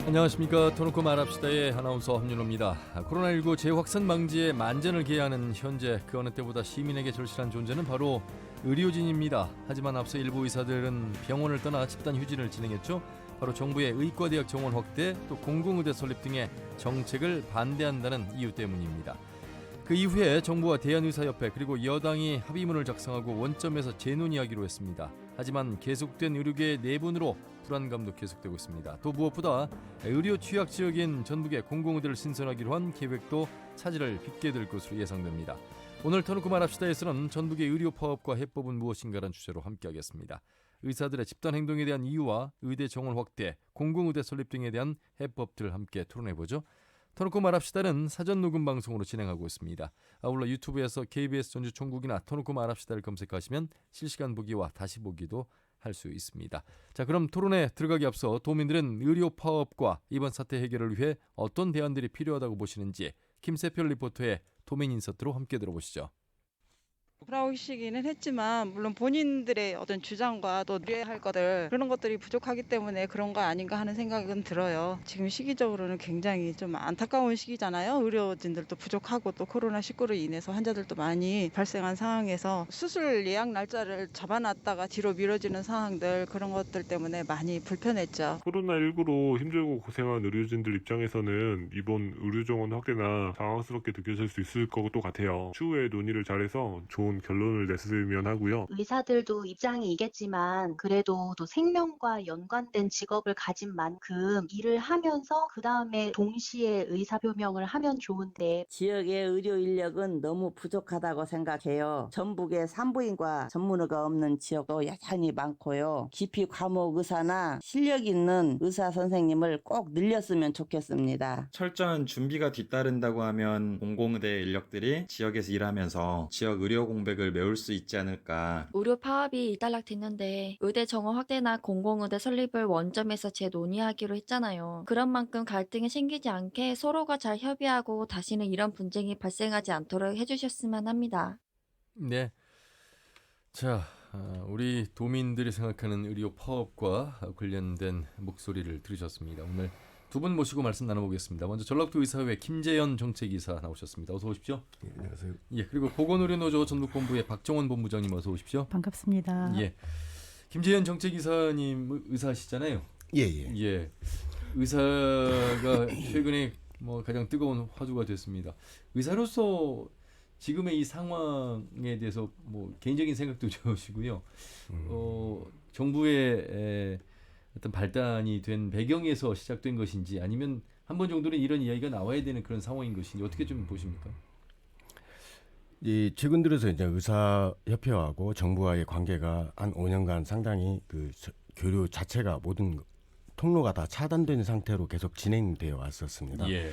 안녕하십니까. 터놓고 말합시다의 아나운서 함윤호입니다. 코로나19 재확산 방지에 만전을 기해하는 현재 그 어느 때보다 시민에게 절실한 존재는 바로 의료진입니다. 하지만 앞서 일부 의사들은 병원을 떠나 집단 휴진을 진행했죠. 바로 정부의 의과대학 정원 확대 또 공공의대 설립 등의 정책을 반대한다는 이유 때문입니다. 그 이후에 정부와 대한의사협회 그리고 여당이 합의문을 작성하고 원점에서 재논의하기로 했습니다. 하지만 계속된 의료계의 내분으로 불안감도 계속되고 있습니다. 또 무엇보다 의료 취약 지역인 전북의 공공의대를 신설하기로 한 계획도 차질을 빚게 될 것으로 예상됩니다. 오늘 터놓고 말합시다에서는 전북의 의료 파업과 해법은 무엇인가라는 주제로 함께하겠습니다. 의사들의 집단 행동에 대한 이유와 의대 정원 확대, 공공의대 설립 등에 대한 해법들 함께 토론해보죠. 터놓고 말합시다는 사전 녹음 방송으로 진행하고 있습니다. 아울러 유튜브에서 KBS 전주 총국이나 터놓고 말합시다를 검색하시면 실시간 보기와 다시 보기도 할 수 있습니다. 자, 그럼 토론에 들어가기 앞서 도민들은 의료 파업과 이번 사태 해결을 위해 어떤 대안들이 필요하다고 보시는지 김세별 리포터의 도민 인서트로 함께 들어보시죠. 돌아오시기는 했지만 물론 본인들의 어떤 주장과 또 누려야 할 것들 그런 것들이 부족하기 때문에 그런 거 아닌가 하는 생각은 들어요. 지금 시기적으로는 굉장히 좀 안타까운 시기잖아요. 의료진들도 부족하고 또 코로나19로 인해서 환자들도 많이 발생한 상황에서 수술 예약 날짜를 잡아놨다가 뒤로 미뤄지는 상황들 그런 것들 때문에 많이 불편했죠. 코로나19로 힘들고 고생한 의료진들 입장에서는 이번 의료정원 확대나 당황스럽게 느껴질 수 있을 것도 같아요. 추후에 논의를 잘해서 좋은 결론을 냈으면 하고요. 의사들도 입장이 있겠지만 그래도 또 생명과 연관된 직업을 가진 만큼 일을 하면서 그 다음에 동시에 의사표명을 하면 좋은데 지역의 의료 인력은 너무 부족하다고 생각해요. 전북에 산부인과 전문의가 없는 지역도 여전히 많고요. 기피 과목 의사나 실력 있는 의사 선생님을 꼭 늘렸으면 좋겠습니다. 철저한 준비가 뒤따른다고 하면 공공의대 인력들이 지역에서 일하면서 지역 의료 공백을 메울 수 있지 않을까. 의료 파업이 일단락됐는데 의대 정원 확대나 공공의대 설립을 원점에서 재논의하기로 했잖아요. 그런 만큼 갈등이 생기지 않게 서로가 잘 협의하고 다시는 이런 분쟁이 발생하지 않도록 해주셨으면 합니다. 네. 자, 우리 도민들이 생각하는 의료 파업과 관련된 목소리를 들으셨습니다. 오늘 두 분 모시고 말씀 나눠보겠습니다. 먼저 전라도 의사회 김재현 정책이사 나오셨습니다. 어서 오십시오. 예, 안녕하세요. 예, 그리고 보건의료노조 전북본부의 박정원 본부장님 어서 오십시오. 반갑습니다. 예, 김재현 정책이사님 의사시잖아요. 예. 예, 의사가 최근에 가장 뜨거운 화두가 됐습니다. 의사로서 지금의 이 상황에 대해서 개인적인 생각도 좋으시고요. 정부의 어떤 발단이 된 배경에서 시작된 것인지 아니면 한 번 정도는 이런 이야기가 나와야 되는 그런 상황인 것인지 어떻게 좀 보십니까? 이 최근 들어서 이제 의사협회하고 정부와의 관계가 한 5년간 상당히 교류 자체가 모든 통로가 다 차단된 상태로 계속 진행되어 왔었습니다. 예.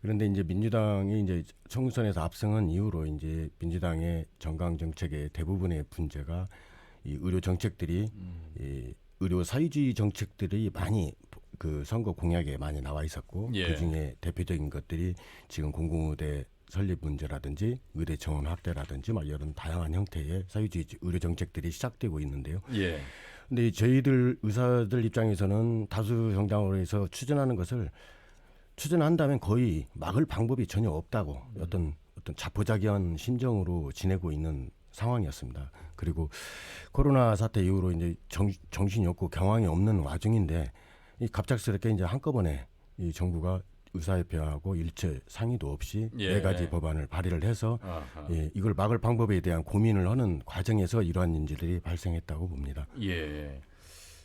그런데 이제 민주당이 이제 총선에서 압승한 이후로 이제 민주당의 정강 정책의 대부분의 문제가 이 의료 정책들이 이 의료 사회주의 정책들이 많이 그 선거 공약에 많이 나와 있었고 예. 그중에 대표적인 것들이 지금 공공의대 설립 문제라든지 의대 정원 확대라든지 막 이런 다양한 형태의 사회주의 의료 정책들이 시작되고 있는데요. 예. 근데 저희들 의사들 입장에서는 다수 정당으로 해서 추진하는 것을 추진한다면 거의 막을 방법이 전혀 없다고 어떤 자포자기한 심정으로 지내고 있는 상황이었습니다. 그리고 코로나 사태 이후로 이제 정신이 없고 경황이 없는 와중인데 이 갑작스럽게 이제 한꺼번에 이 정부가 의사협회하고 일체 상의도 없이 예. 4가지 법안을 발의를 해서 이걸 막을 방법에 대한 고민을 하는 과정에서 이러한 인지들이 발생했다고 봅니다. 예.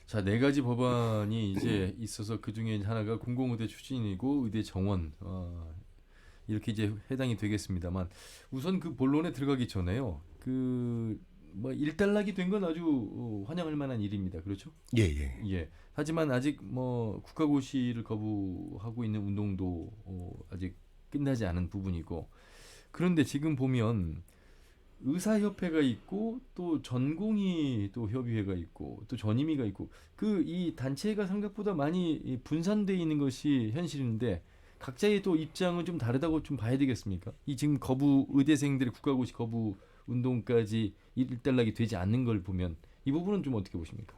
자, 4가지 법안이 이제 있어서 그 중에 하나가 공공의대 추진이고 의대 정원 이렇게 이제 해당이 되겠습니다만 우선 그 본론에 들어가기 전에요. 일단락이 된 건 아주 환영할 만한 일입니다. 그렇죠? 예. 하지만 아직 국가고시를 거부하고 있는 운동도 아직 끝나지 않은 부분이고 그런데 지금 보면 의사협회가 있고 또 전공의 또 협의회가 있고 또 전임의가 있고 이 단체가 생각보다 많이 분산되어 있는 것이 현실인데 각자의 또 입장은 좀 다르다고 좀 봐야 되겠습니까? 이 지금 의대생들의 국가고시 거부 운동까지 일단락이 되지 않는 걸 보면 이 부분은 좀 어떻게 보십니까?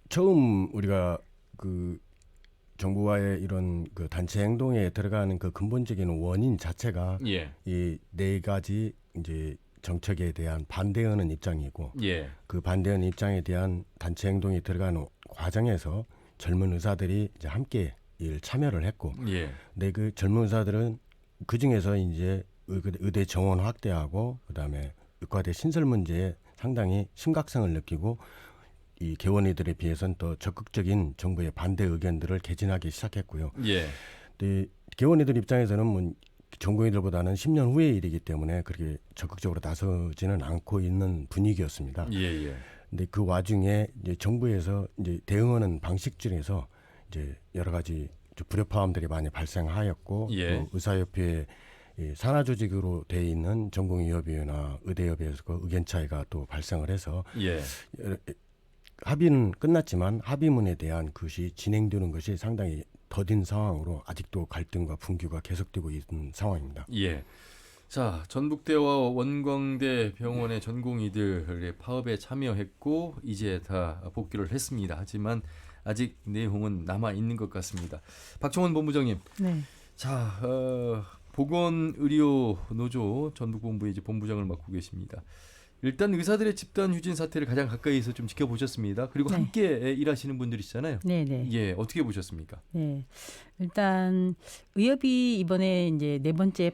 처음 우리가 정부와의 이런 그 단체 행동에 들어가는 그 근본적인 원인 자체가 예. 이 네 가지 이제 정책에 대한 반대하는 입장이고 예. 그 반대하는 입장에 대한 단체 행동이 들어가는 과정에서 젊은 의사들이 이제 함께 참여를 했고, 예. 근데 그 젊은 의사들은 그 중에서 이제 의대 정원 확대하고 그다음에 의과대 신설 문제에 상당히 심각성을 느끼고 이 개원이들에 비해서는 더 적극적인 정부의 반대 의견들을 개진하기 시작했고요. 예. 근데 개원이들 입장에서는 뭐 전공의들보다는 10년 후의 일이기 때문에 그렇게 적극적으로 나서지는 않고 있는 분위기였습니다. 예. 예. 근데 그 와중에 이제 정부에서 이제 대응하는 방식 중에서 이제 여러 가지 불협화음들이 많이 발생하였고 예. 또 의사협회에 산하 조직으로 돼 있는 전공의협의회나 의대협의회에서 그 의견 차이가 또 발생을 해서 예. 합의는 끝났지만 합의문에 대한 것이 진행되는 것이 상당히 더딘 상황으로 아직도 갈등과 분규가 계속되고 있는 상황입니다. 예. 자, 전북대와 원광대 병원의 전공의들의 파업에 참여했고 이제 다 복귀를 했습니다. 하지만 아직 내용은 남아 있는 것 같습니다. 박종원 본부장님. 네. 자, 보건의료노조 전북본부의 이제 본부장을 맡고 계십니다. 일단 의사들의 집단 휴진 사태를 가장 가까이서 좀 지켜보셨습니다. 그리고 네. 함께 일하시는 분들이시잖아요. 네네. 예, 어떻게 보셨습니까? 네. 일단 의협이 이번에 이제 네 번째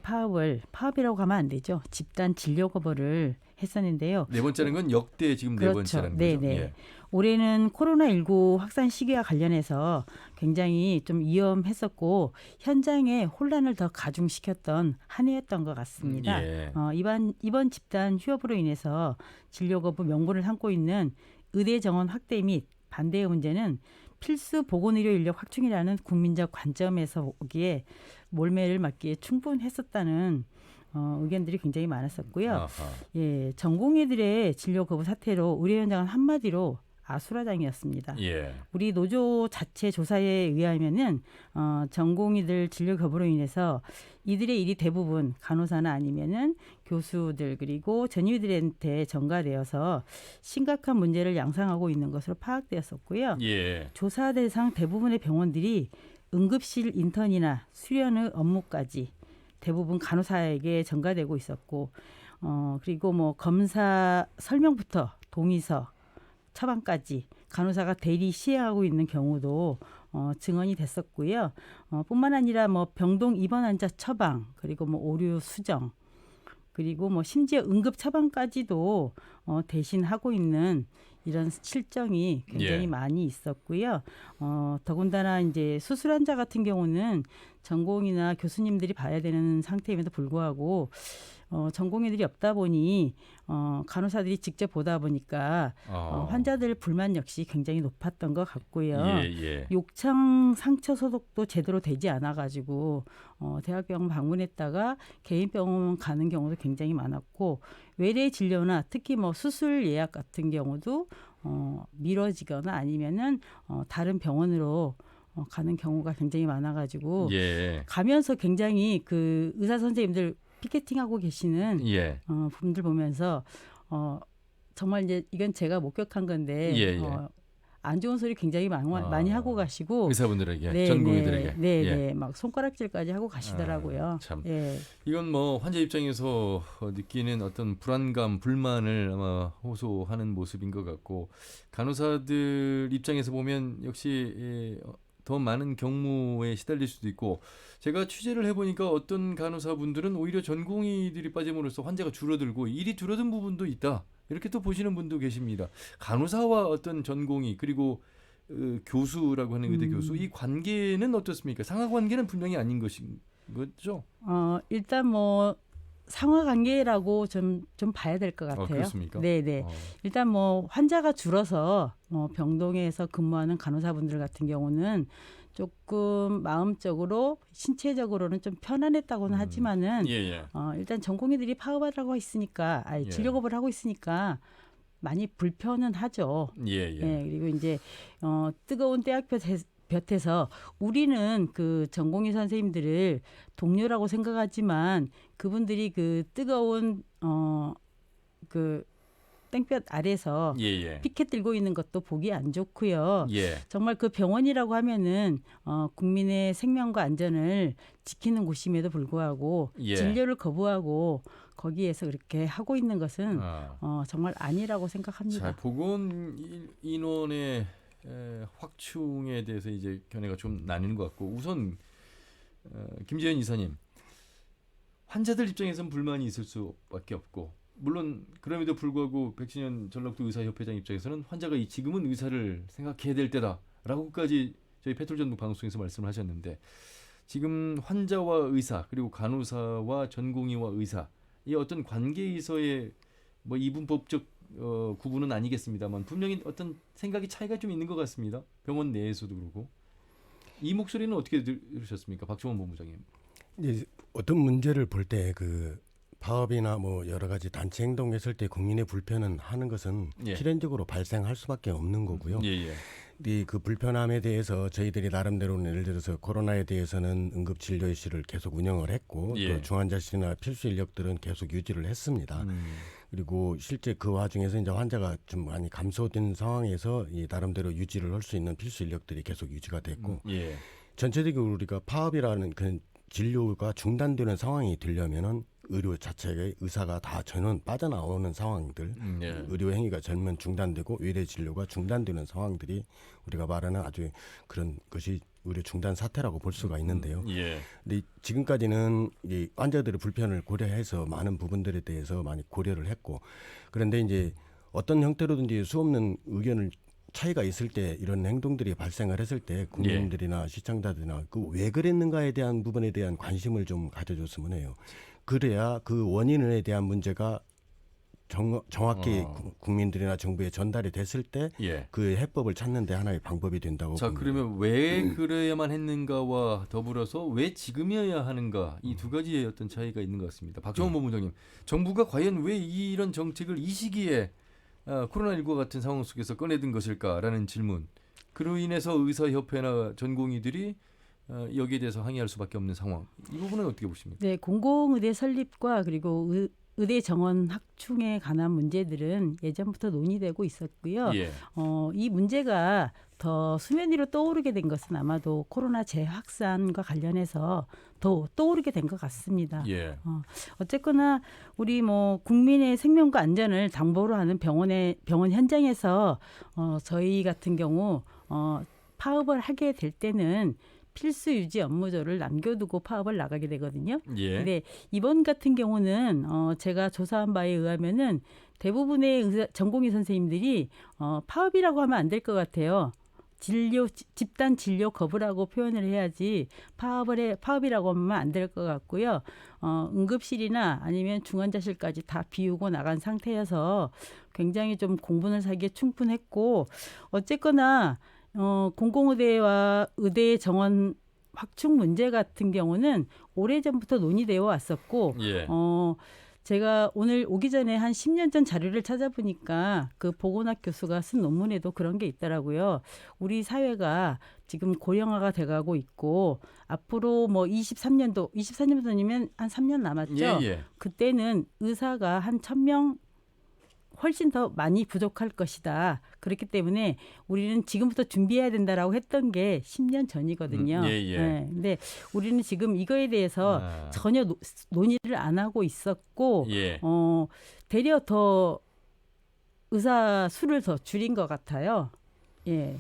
파업이라고 하면 안 되죠. 집단 진료 거부를 했었는데요. 네 번째는 건 역대 지금 네 그렇죠. 번째라는 네네. 거죠. 예. 올해는 코로나19 확산 시기와 관련해서 굉장히 좀 위험했었고 현장에 혼란을 더 가중시켰던 한 해였던 것 같습니다. 예. 이번 집단 휴업으로 인해서 진료 거부 명분을 삼고 있는 의대 정원 확대 및 반대의 문제는 필수 보건의료 인력 확충이라는 국민적 관점에서 보기에 몰매를 맞기에 충분했었다는 의견들이 굉장히 많았었고요. 아하. 예, 전공의들의 진료 거부 사태로 의료 현장은 한마디로 아수라장이었습니다. 예. 우리 노조 자체 조사에 의하면은 전공의들 진료 거부로 인해서 이들의 일이 대부분 간호사나 아니면은 교수들 그리고 전유들한테 전가되어서 심각한 문제를 양상하고 있는 것으로 파악되었었고요. 예. 조사 대상 대부분의 병원들이 응급실 인턴이나 수련의 업무까지 대부분 간호사에게 전가되고 있었고, 그리고 뭐 검사 설명부터 동의서, 처방까지 간호사가 대리 시행하고 있는 경우도 증언이 됐었고요. 뿐만 아니라 뭐 병동 입원 환자 처방, 그리고 뭐 오류 수정, 그리고 뭐 심지어 응급 처방까지도 대신하고 있는 이런 실정이 굉장히 예. 많이 있었고요. 더군다나 이제 수술 환자 같은 경우는 전공이나 교수님들이 봐야 되는 상태임에도 불구하고 전공의들이 없다 보니 간호사들이 직접 보다 보니까 환자들 불만 역시 굉장히 높았던 것 같고요. 예. 욕창 상처 소독도 제대로 되지 않아가지고 대학병원 방문했다가 개인 병원 가는 경우도 굉장히 많았고 외래 진료나 특히 뭐 수술 예약 같은 경우도 미뤄지거나 아니면은 다른 병원으로 가는 경우가 굉장히 많아가지고 예. 가면서 굉장히 그 의사 선생님들 피켓팅하고 계시는 예. 분들 보면서 정말 이제 이건 제가 목격한 건데 예. 안 좋은 소리 굉장히 많이 하고 가시고 의사분들에게, 네, 전공의들에게. 네, 예. 네, 막 손가락질까지 하고 가시더라고요. 참. 예. 이건 뭐 환자 입장에서 느끼는 어떤 불안감, 불만을 아마 호소하는 모습인 것 같고 간호사들 입장에서 보면 역시 더 많은 경무에 시달릴 수도 있고 제가 취재를 해보니까 어떤 간호사분들은 오히려 전공의들이 빠짐으로써 환자가 줄어들고 일이 줄어든 부분도 있다. 이렇게 또 보시는 분도 계십니다. 간호사와 어떤 전공의 그리고 교수라고 하는 의대 교수 이 관계는 어떻습니까? 상하 관계는 분명히 아닌 것인 거죠? 일단 뭐 상하 관계라고 좀 봐야 될 것 같아요. 그렇습니까? 네네. 일단 뭐 환자가 줄어서 병동에서 근무하는 간호사분들 같은 경우는 조금 마음적으로 신체적으로는 좀 편안했다고는 하지만은 예. 일단 전공의들이 파업하라고 있으니까 진료 거부를 하고 있으니까 많이 불편은 하죠. 예. 그리고 이제 뜨거운 때학볕 곁에서 우리는 그 전공의 선생님들을 동료라고 생각하지만 그분들이 그 뜨거운 그 땡볕 아래서 예. 피켓 들고 있는 것도 보기 안 좋고요. 예. 정말 그 병원이라고 하면은 국민의 생명과 안전을 지키는 곳임에도 불구하고 예. 진료를 거부하고 거기에서 그렇게 하고 있는 것은 아. 정말 아니라고 생각합니다. 자, 보건 인원의 확충에 대해서 이제 견해가 좀 나뉘는 것 같고 우선 김재현 이사님, 환자들 입장에선 불만이 있을 수밖에 없고 물론 그럼에도 불구하고 백신현 전북도 의사협회장 입장에서는 환자가 지금은 의사를 생각해야 될 때다라고까지 저희 페트롤전북 방송에서 말씀을 하셨는데 지금 환자와 의사 그리고 간호사와 전공의와 의사 이 어떤 관계에서의 뭐 이분법적 구분은 아니겠습니다만 분명히 어떤 생각의 차이가 좀 있는 것 같습니다. 병원 내에서도 그렇고 이 목소리는 어떻게 들으셨습니까, 박종원 본부장님? 이제 어떤 문제를 볼 때 그 파업이나 뭐 여러 가지 단체 행동했을 때 국민의 불편은 하는 것은 예. 필연적으로 발생할 수밖에 없는 거고요. 예. 그 불편함에 대해서 저희들이 나름대로는 예를 들어서 코로나에 대해서는 응급진료실을 계속 운영을 했고 예. 또 중환자실이나 필수 인력들은 계속 유지를 했습니다. 그리고 실제 그 와중에서 이제 환자가 좀 많이 감소된 상황에서 이 나름대로 유지를 할 수 있는 필수 인력들이 계속 유지가 됐고 예. 전체적으로 우리가 파업이라는 그 진료가 중단되는 상황이 되려면은 의료 자체의 의사가 다 전원 빠져나오는 상황들, 예. 의료 행위가 전면 중단되고 외래 진료가 중단되는 상황들이 우리가 말하는 아주 그런 것이 의료 중단 사태라고 볼 수가 있는데요. 예. 근데 지금까지는 이 환자들의 불편을 고려해서 많은 부분들에 대해서 많이 고려를 했고, 그런데 이제 어떤 형태로든지 수없는 의견을 차이가 있을 때 이런 행동들이 발생을 했을 때 국민들이나 시청자들이나 그 왜 그랬는가에 대한 부분에 대한 관심을 좀 가져줬으면 해요. 그래야 그 원인에 대한 문제가 정확히 국민들이나 정부에 전달이 됐을 때 그 예. 해법을 찾는 데 하나의 방법이 된다고 자, 봅니다. 그러면 왜 그래야만 했는가와 더불어서 왜 지금이어야 하는가 이 두 가지의 어떤 차이가 있는 것 같습니다. 박정원 본부장님, 정부가 과연 왜 이런 정책을 이 시기에 코로나19와 같은 상황 속에서 꺼내든 것일까라는 질문. 그로 인해서 의사협회나 전공의들이 여기에 대해서 항의할 수밖에 없는 상황. 이 부분은 어떻게 보십니까? 네, 공공의대 설립과 그리고 의대 정원 확충에 관한 문제들은 예전부터 논의되고 있었고요. 예. 이 문제가 더 수면 위로 떠오르게 된 것은 아마도 코로나 재확산과 관련해서 더 떠오르게 된 것 같습니다. 예. 어쨌거나 우리 뭐 국민의 생명과 안전을 담보로 하는 병원 현장에서 저희 같은 경우 파업을 하게 될 때는 필수 유지 업무조를 남겨두고 파업을 나가게 되거든요. 예. 근데 이번 같은 경우는 제가 조사한 바에 의하면은 대부분의 전공의 선생님들이 파업이라고 하면 안 될 것 같아요. 집단 진료 거부라고 표현을 해야지 파업이라고 하면 안 될 것 같고요. 응급실이나 아니면 중환자실까지 다 비우고 나간 상태여서 굉장히 좀 공분을 사기에 충분했고 어쨌거나 공공의대와 의대 정원 확충 문제 같은 경우는 오래전부터 논의되어 왔었고 예. 제가 오늘 오기 전에 한 10년 전 자료를 찾아보니까 그 보건학 교수가 쓴 논문에도 그런 게 있더라고요. 우리 사회가 지금 고령화가 돼가고 있고 앞으로 뭐 23년도면 한 3년 남았죠. 예. 그때는 의사가 한 1,000명 훨씬 더 많이 부족할 것이다. 그렇기 때문에 우리는 지금부터 준비해야 된다라고 했던 게 10년 전이거든요. 네, 근데 우리는 지금 이거에 대해서 전혀 논의를 안 하고 있었고 예. 되려 더 의사 수를 더 줄인 것 같아요. 예.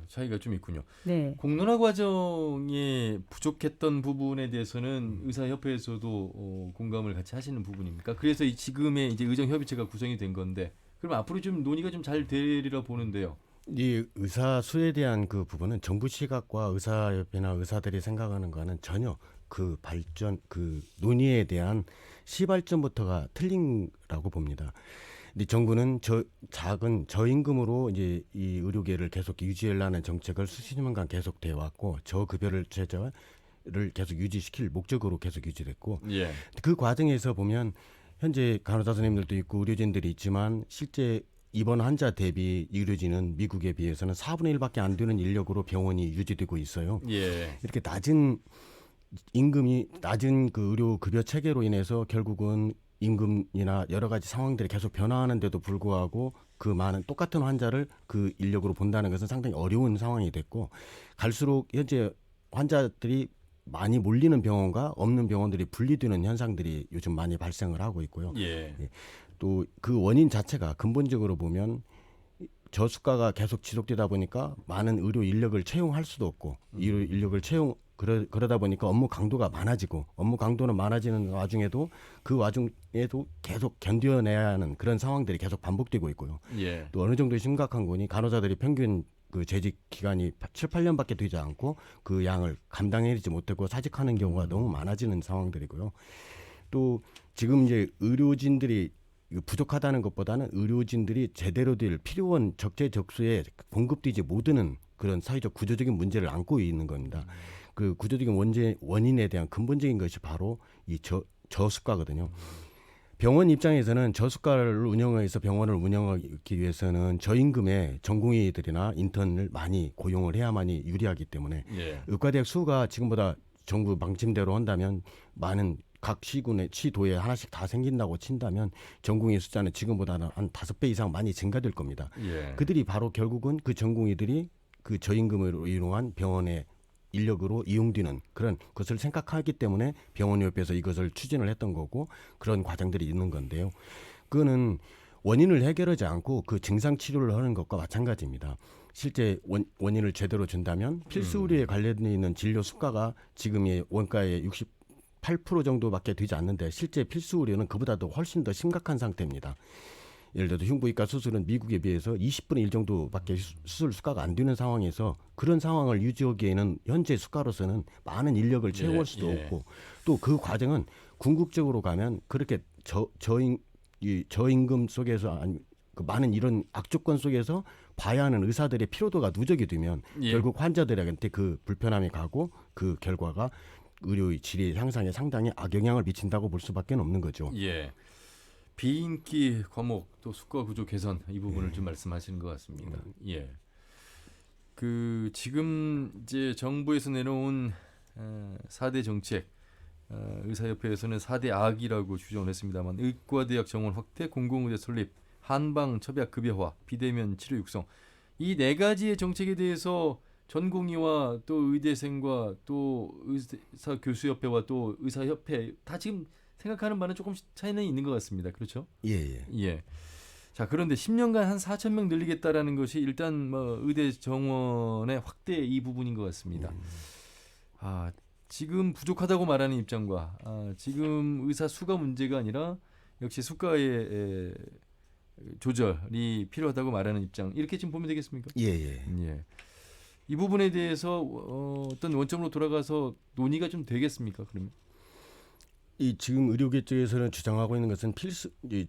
차이가 좀 있군요. 네. 공론화 과정에 부족했던 부분에 대해서는 의사협회에서도 공감을 같이 하시는 부분입니까? 그래서 지금의 이제 의정협의체가 구성이 된 건데, 그럼 앞으로 좀 논의가 좀 잘 되리라 보는데요. 이 의사 수에 대한 그 부분은 정부 시각과 의사협회나 의사들이 생각하는 거는 전혀 그 발전, 그 논의에 대한 시발점부터가 틀린라고 봅니다. 근데 정부는 작은 저임금으로 이제 이 의료계를 계속 유지하려는 정책을 수십 년간 계속 돼 왔고 저급여를 제자를 계속 유지시킬 목적으로 계속 유지됐고 예. 그 과정에서 보면 현재 간호사 선생님들도 있고 의료진들이 있지만 실제 입원 환자 대비 의료진은 미국에 비해서는 4분의 1밖에 안 되는 인력으로 병원이 유지되고 있어요. 예. 이렇게 낮은 임금이 낮은 그 의료 급여 체계로 인해서 결국은 임금이나 여러 가지 상황들이 계속 변화하는데도 불구하고 그 많은 똑같은 환자를 그 인력으로 본다는 것은 상당히 어려운 상황이 됐고, 갈수록 현재 환자들이 많이 몰리는 병원과 없는 병원들이 분리되는 현상들이 요즘 많이 발생을 하고 있고요. 예. 또 그 원인 자체가 근본적으로 보면 저수가가 계속 지속되다 보니까 많은 의료 인력을 채용할 수도 없고, 의료 인력을 그러다 보니까 업무 강도가 많아지고, 업무 강도는 많아지는 와중에도 그 와중에도 계속 견뎌내야 하는 그런 상황들이 계속 반복되고 있고요. 예. 또 어느 정도 심각한 거니 간호사들이 평균 그 재직 기간이 7, 8년밖에 되지 않고 그 양을 감당해내지 못하고 사직하는 경우가 너무 많아지는 상황들이고요. 또 지금 이제 의료진들이 부족하다는 것보다는 의료진들이 제대로 될 필요한 적재적소에 공급되지 못하는 그런 사회적 구조적인 문제를 안고 있는 겁니다. 그 구조적인 원인에 대한 근본적인 것이 바로 이 저수가거든요. 병원 입장에서는 저수가를 운영해서 병원을 운영하기 위해서는 저임금의 전공의들이나 인턴을 많이 고용을 해야만이 유리하기 때문에 예. 의과대학 수가 지금보다 정부 방침대로 한다면 많은 각 시도에 하나씩 다 생긴다고 친다면 전공의 숫자는 지금보다는 한 5배 이상 많이 증가될 겁니다. 예. 그들이 바로 결국은 그 전공의들이 그 저임금으로 이용한 병원의 인력으로 이용되는 그런 것을 생각하기 때문에 병원협회에서 이것을 추진을 했던 거고, 그런 과정들이 있는 건데요. 그거는 원인을 해결하지 않고 그 증상 치료를 하는 것과 마찬가지입니다. 실제 원인을 제대로 준다면 필수 의료에 관련돼 있는 진료 수가가 지금의 원가의 68% 정도밖에 되지 않는데, 실제 필수 의료는 그보다도 훨씬 더 심각한 상태입니다. 예를 들어서 흉부외과 수술은 미국에 비해서 20분의 1 정도밖에 수술 수가가 안 되는 상황에서, 그런 상황을 유지하기에는 현재 수가로서는 많은 인력을 채울 수도 없고, 또 그 과정은 궁극적으로 가면 그렇게 저임금 속에서 그 많은 이런 악조건 속에서 봐야 하는 의사들의 피로도가 누적이 되면 결국 환자들한테 그 불편함이 가고, 그 결과가 의료의 질의 향상에 상당히 악영향을 미친다고 볼 수밖에 없는 거죠. 예. 비인기 과목 또 수가 구조 개선 이 부분을 좀 말씀하시는 것 같습니다. 예. 그 지금 이제 정부에서 내놓은 4대 정책, 의사협회에서는 4대 악이라고 주장을 했습니다만, 의과대학 정원 확대, 공공의대 설립, 한방 첩약 급여화, 비대면 치료 육성, 이 4가지의 정책에 대해서 전공의와 또 의대생과 또 의사 교수협회와 또 의사협회 다 지금 생각하는 바는 조금씩 차이는 있는 것 같습니다. 그렇죠? 예. 예. 자, 그런데 10년간 한 4,000명 늘리겠다라는 것이 일단 뭐 의대 정원의 확대 이 부분인 것 같습니다. 지금 부족하다고 말하는 입장과 지금 의사 수가 문제가 아니라 역시 수가의 조절이 필요하다고 말하는 입장, 이렇게 지금 보면 되겠습니까? 예. 이 부분에 대해서 어떤 원점으로 돌아가서 논의가 좀 되겠습니까? 그러면? 이 지금 의료계 쪽에서는 주장하고 있는 것은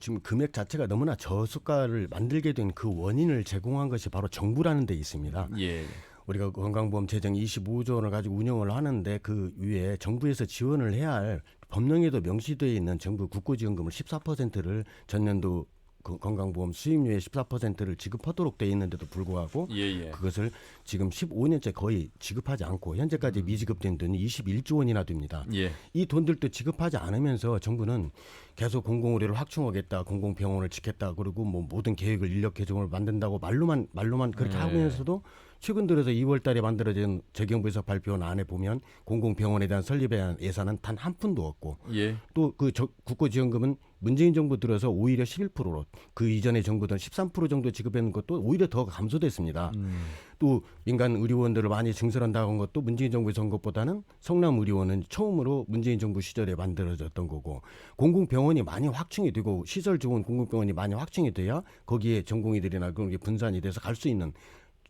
지금 금액 자체가 너무나 저수가를 만들게 된 그 원인을 제공한 것이 바로 정부라는 데 있습니다. 예. 우리가 건강보험 재정 25조 원을 가지고 운영을 하는데, 그 위에 정부에서 지원을 해야 할 법령에도 명시되어 있는 정부 국고지원금을 14%를 전년도 그 건강보험 수입료의 14%를 지급하도록 돼 있는데도 불구하고 그것을 지금 15년째 거의 지급하지 않고 현재까지 미지급된 돈이 21조 원이나 됩니다. 이 돈들도 지급하지 않으면서 정부는 계속 공공의료를 확충하겠다, 공공병원을 짓겠다, 그리고 뭐 모든 계획을 인력 개정을 만든다고 말로만 그렇게 하면서도 최근 들어서 2월 달에 만들어진 재경부에서 발표한 안에 보면 공공병원에 대한 설립에 대한 예산은 단 한 푼도 없고, 또 그 국고지원금은 문재인 정부 들어서 오히려 11%로, 그 이전의 정부들은 13% 정도 지급했는 것도 오히려 더 감소됐습니다. 또 민간 의료원들을 많이 증설한다고 한 것도 문재인 정부에서 한 것보다는 성남의료원은 처음으로 문재인 정부 시절에 만들어졌던 거고, 공공병원이 많이 확충이 되고 시설 좋은 공공병원이 많이 확충이 돼야 거기에 전공의들이나 그런 게 분산이 돼서 갈 수 있는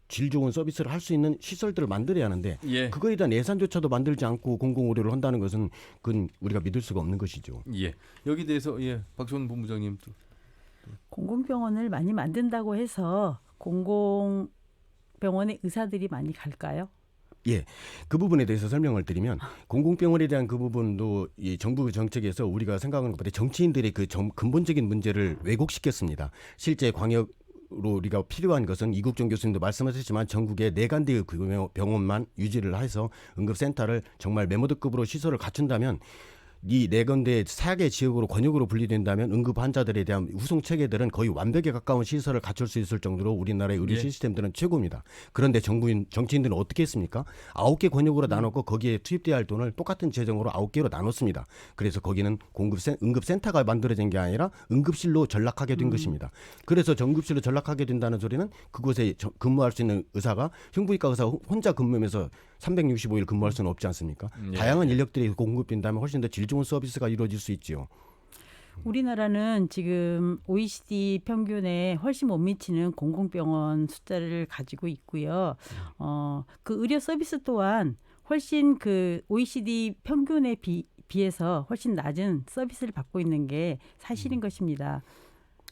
질 좋은 서비스를 할 수 있는 시설들을 만들어야 하는데, 그거에 대한 예산조차도 만들지 않고 공공의료를 한다는 것은 그건 우리가 믿을 수가 없는 것이죠. 여기 대해서 박지원 본부장님 또. 공공병원을 많이 만든다고 해서 공공병원에 의사들이 많이 갈까요? 그 부분에 대해서 설명을 드리면, 공공병원에 대한 그 부분도 이 정부 정책에서 우리가 생각하는 것보다 정치인들이 그 근본적인 문제를 왜곡시켰습니다. 실제 광역 로 우리가 필요한 것은 이국종 교수님도 말씀하셨지만 전국의 4간대의 병원만 유지를 해서 응급센터를 정말 메모드급으로 시설을 갖춘다면 이 네 군데 사개 지역으로 권역으로 분리된다면 응급 환자들에 대한 후송 체계들은 거의 완벽에 가까운 시설을 갖출 수 있을 정도로 우리나라의 의료 예. 시스템들은 최고입니다. 그런데 정치인들은 어떻게 했습니까? 9개 권역으로 나눴고 거기에 투입돼야 할 돈을 똑같은 재정으로 9개로 나눴습니다. 그래서 거기는 응급센터가 만들어진 게 아니라 응급실로 전락하게 된 것입니다. 그래서 응급실로 전락하게 된다는 소리는 그곳에 근무할 수 있는 의사가 흉부외과 의사 혼자 근무하면서 365일 근무할 수는 없지 않습니까? 예. 다양한 인력들이 공급된다면 훨씬 더 질 좋은 서비스가 이루어질 수 있지요. 우리나라는 지금 OECD 평균에 훨씬 못 미치는 공공병원 숫자를 가지고 있고요. 그 의료 서비스 또한 훨씬 그 OECD 평균에 비해서 훨씬 낮은 서비스를 받고 있는 게 사실인 것입니다.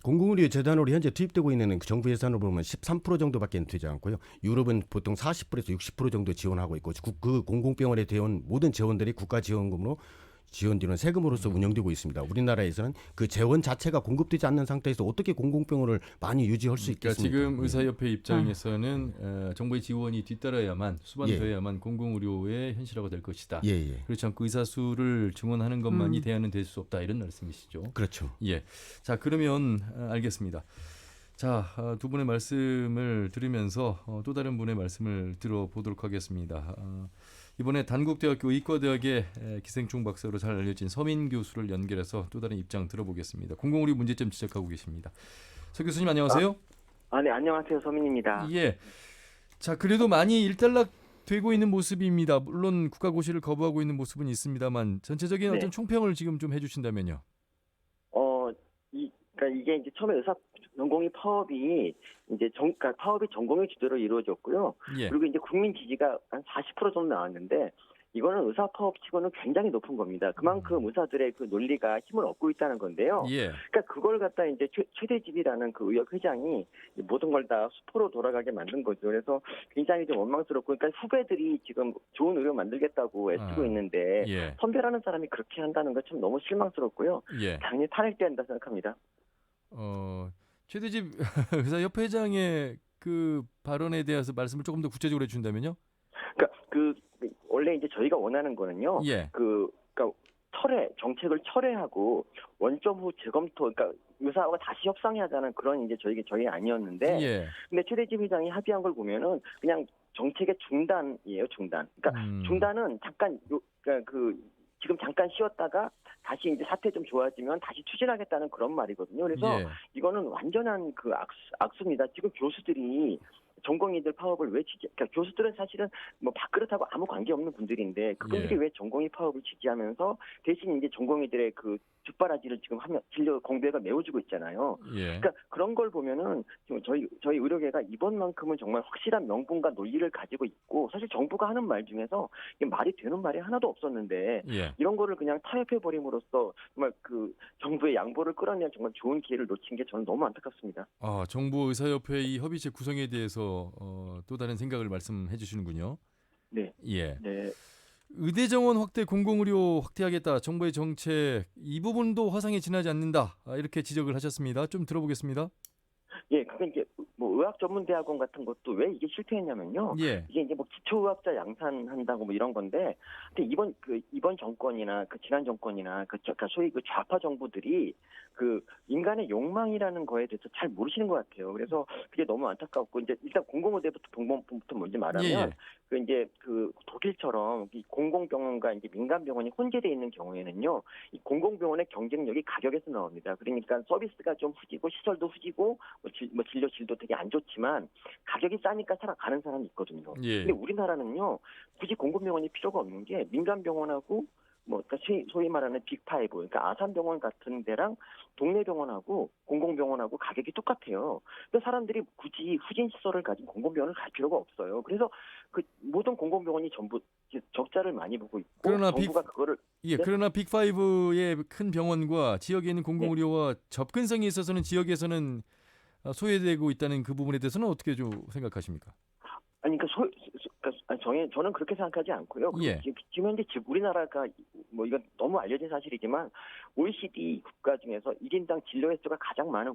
공공의료 재단으로 현재 투입되고 있는 그 정부 예산으로 보면 13% 정도밖에 되지 않고요. 유럽은 보통 40%에서 60% 정도 지원하고 있고 그 공공병원에 대한 모든 재원들이 국가 지원금으로 지원되는 세금으로서 운영되고 있습니다. 우리나라에서는 그 재원 자체가 공급되지 않는 상태에서 어떻게 공공병원을 많이 유지할 수 그러니까 있겠습니까? 지금 의사협회 입장에서는 정부의 지원이 뒤따라야만 수반되어야만 공공의료의 현실화가 될 것이다. 예. 그렇지 않고 의사 수를 증원하는 것만이 대안은 될 수 없다 이런 말씀이시죠. 그렇죠. 예. 자 그러면 알겠습니다. 자 두 분의 말씀을 들으면서 또 다른 분의 말씀을 들어보도록 하겠습니다. 이번에 단국대학교 의과대학의 기생충 박사로 잘 알려진 서민 교수를 연결해서 또 다른 입장 들어보겠습니다. 공공의료 문제점 지적하고 계십니다. 서 교수님 안녕하세요. 네, 안녕하세요. 서민입니다. 예. 자 그래도 많이 일단락되고 있는 모습입니다. 물론 국가고시를 거부하고 있는 모습은 있습니다만 전체적인 네. 어떤 총평을 지금 좀 해주신다면요. 그러니까 이게 이제 처음에 의사 전공의 파업이 이제 그러니까 파업이 전공의 주도로 이루어졌고요. 예. 그리고 이제 국민 지지가 한 40% 정도 나왔는데 이거는 의사 파업치고는 굉장히 높은 겁니다. 그만큼 의사들의 그 논리가 힘을 얻고 있다는 건데요. 예. 그러니까 그걸 갖다 이제 최대집이라는 그 의학 회장이 모든 걸 다 수포로 돌아가게 만든 거죠. 그래서 굉장히 좀 원망스럽고, 그러니까 후배들이 지금 좋은 의료 만들겠다고 애쓰고 있는데 예. 선배라는 사람이 그렇게 한다는 건 참 너무 실망스럽고요. 예. 당연히 탄핵돼야 한다 생각합니다. 최대집 의사협회 회장의 그 발언에 대해서 말씀을 조금 더 구체적으로 해준다면요. 그러니까 원래 이제 저희가 원하는 거는요. 예. 그러니까 정책을 철회하고 원점 후 재검토, 그러니까 의사와 다시 협상하자는 그런 이제 저희 아니었는데, 예. 근데 최대집 회장이 합의한 걸 보면은 그냥 정책의 중단이에요, 중단. 그러니까 중단은 잠깐 그러니까 지금 잠깐 쉬었다가 다시 이제 사태 좀 좋아지면 다시 추진하겠다는 그런 말이거든요. 그래서 예. 이거는 완전한 그 악수입니다. 지금 교수들이 전공의들 파업을 왜 그러니까 교수들은 사실은 뭐 밥그릇하고 아무 관계 없는 분들인데 그분들이 예. 왜 전공의 파업을 지지하면서 대신 이제 전공의들의 그 뒷바라지를 지금 하면 진료 공백을 메워주고 있잖아요. 예. 그러니까 그런 걸 보면은 지금 저희 의료계가 이번만큼은 정말 확실한 명분과 논리를 가지고 있고, 사실 정부가 하는 말 중에서 이게 말이 되는 말이 하나도 없었는데 예. 이런 거를 그냥 타협해 버림으로써 정말 그 정부의 양보를 끌어내는 정말 좋은 기회를 놓친 게 저는 너무 안타깝습니다. 정부 의사협회 이 협의체 구성에 대해서 또 다른 생각을 말씀해 주시는군요. 네. 예. 네. 의대 정원 확대, 공공의료 확대하겠다. 정부의 정책 이 부분도 화상에 지나지 않는다. 이렇게 지적을 하셨습니다. 좀 들어보겠습니다. 예, 그게 이제 뭐 의학 전문 대학원 같은 것도 왜 이게 실패했냐면요. 예. 이게 이제 뭐 기초의학자 양산한다고 뭐 이런 건데, 근데 이번 정권이나 그 지난 정권이나 그러니까 소위 그 좌파 정부들이 그 인간의 욕망이라는 거에 대해서 잘 모르시는 것 같아요. 그래서 그게 너무 안타깝고, 이제 일단 공공의대부터 먼저 말하면 예. 그 이제 그 독일처럼 이 공공병원과 이제 민간병원이 혼재되어 있는 경우에는요, 이 공공병원의 경쟁력이 가격에서 나옵니다. 그러니까 서비스가 좀 후지고 시설도 후지고 뭐 진료 질도 되게 안 좋지만 가격이 싸니까 가는 사람이 있거든요. 예. 근데 우리나라는요, 굳이 공공병원이 필요가 없는 게 민간병원하고 뭐 그러니까 소위 말하는 빅5, 그러니까 아산병원 같은 데랑 동네 병원하고 공공병원하고 가격이 똑같아요. 근데 사람들이 굳이 후진 시설을 가진 공공병원을 갈 필요가 없어요. 그래서 그 모든 공공병원이 전부 적자를 많이 보고 있고, 그러나 정부가 그거를 그러나 빅5의 큰 병원과 지역에 있는 공공의료와 접근성이 있어서는 지역에서는 소외되고 있다는 그 부분에 대해서는 어떻게 좀 생각하십니까? 아니 그러니까 저는 그렇게 생각하지 않고요. 그리고 예. 지금 현재 우리나라가 뭐 이건 너무 알려진 사실이지만 OECD 국가 중에서 1인당 진료 횟수가 가장 많은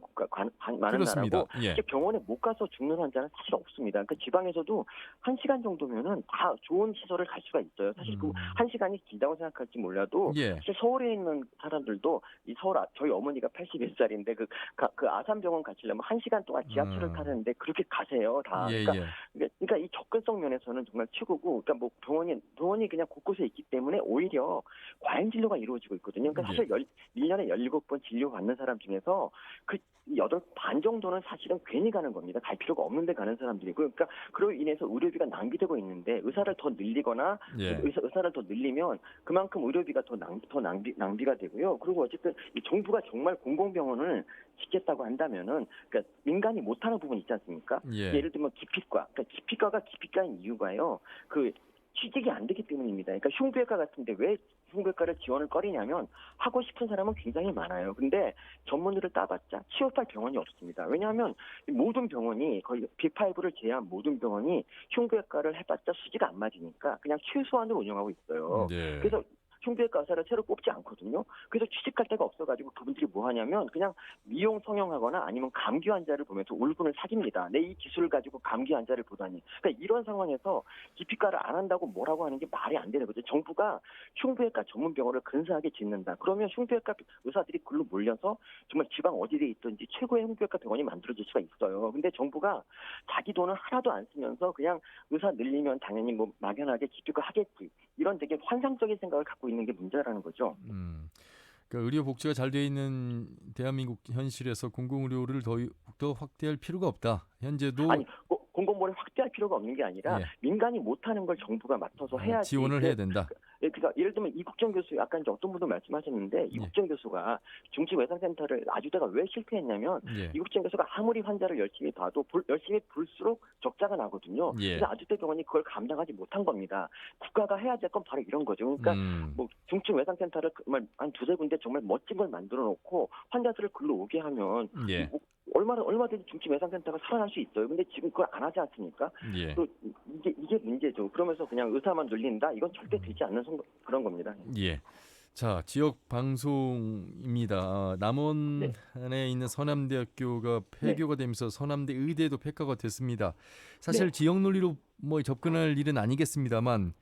많은 그렇습니다. 나라고 예. 실제 병원에 못 가서 죽는 환자는 사실 없습니다. 그러니까 지방에서도 1시간 정도면은 다 좋은 시설을 갈 수가 있어요. 사실 그 1시간이 길다고 생각할지 몰라도 예. 사실 서울에 있는 사람들도 이 저희 어머니가 81살인데 그 아산병원 가시려면 1시간 동안 지하철을 타는데 그렇게 가세요. 다. 예, 그러니까 예. 그러니까 이 접근성 면에서는 정말 최고고, 그러니까 뭐 병원이 그냥 곳곳에 있기 때문에 오히려 과잉 진료가 이루어지고 있거든요. 그러니까 사실 1년에 17번 진료 받는 사람 중에서 그 8반 정도는 사실은 괜히 가는 겁니다. 갈 필요가 없는데 가는 사람들이고, 그러니까 그로 인해서 의료비가 낭비되고 있는데 의사를 더 늘리거나 예. 의사를 더 늘리면 그만큼 의료비가 더 낭비가 되고요. 그리고 어쨌든 이 정부가 정말 공공병원을 짓겠다고 한다면은, 그러니까 민간이 못하는 부분 있지 않습니까? 예. 예를 들면 기피과, 그러니까 기피과가 기피과인 이유가요. 그 취직이 안 되기 때문입니다. 그러니까 흉부외과 같은데 왜 흉부외과를 지원을 꺼리냐면 하고 싶은 사람은 굉장히 많아요. 근데 전문의를 따봤자 취업할 병원이 없습니다. 왜냐하면 모든 병원이 거의 빅5를 제외한 모든 병원이 흉부외과를 해봤자 수지가 안 맞으니까 그냥 최소한으로 운영하고 있어요. 네. 그래서 흉부외과 의사를 새로 뽑지 않거든요. 그래서 취직할 데가 없어가지고 그분들이 뭐 하냐면 그냥 미용 성형하거나 아니면 감기 환자를 보면서 울분을 사깁니다. 내 이 기술을 가지고 감기 환자를 보다니. 그러니까 이런 상황에서 기피과를 안 한다고 뭐라고 하는 게 말이 안 되는 거죠. 정부가 흉부외과 전문 병원을 근사하게 짓는다. 그러면 흉부외과 의사들이 글로 몰려서 정말 지방 어디에 있든지 최고의 흉부외과 병원이 만들어질 수가 있어요. 근데 정부가 자기 돈을 하나도 안 쓰면서 그냥 의사 늘리면 당연히 뭐 막연하게 기피과 하겠지. 이런 되게 환상적인 생각을 갖고 있는 게 문제라는 거죠. 그러니까 의료 복지가 잘 돼 있는 대한민국 현실에서 공공의료를 더욱더 확대할 필요가 없다. 현재도 아니 공공보를 확대할 필요가 없는 게 아니라 예. 민간이 못하는 걸 정부가 맡아서 해야지. 지원을 해야 된다. 그러니까 예를 들면 이국정 교수, 아까 이제 어떤 분도 말씀하셨는데 이국정 교수가 중증외상센터를 놔주다가 왜 실패했냐면 예. 이국정 교수가 아무리 환자를 열심히 봐도 열심히 볼수록 적자가 나거든요. 예. 그래서 아주대 병원이 그걸 감당하지 못한 겁니다. 국가가 해야 될 건 바로 이런 거죠. 그러니까 뭐 중증외상센터를 정말 한 두세 군데 정말 멋진 걸 만들어 놓고 환자들을 글로 오게 하면 예. 뭐 얼마든지 중증외상센터가 살아날 수 있어요. 근데 지금 그걸 안 하지 않습니까? 예. 또 이게 문제죠. 그러면서 그냥 의사만 늘린다? 이건 절대 되지 않는 그런 겁니다. 예. 자, 지역 방송입니다. 남원에 있는 서남대학교가 폐교가 되면서 서남대 의대도 폐교가 됐습니다. 사실 지역 논리로 뭐 접근할 일은 아니겠습니다만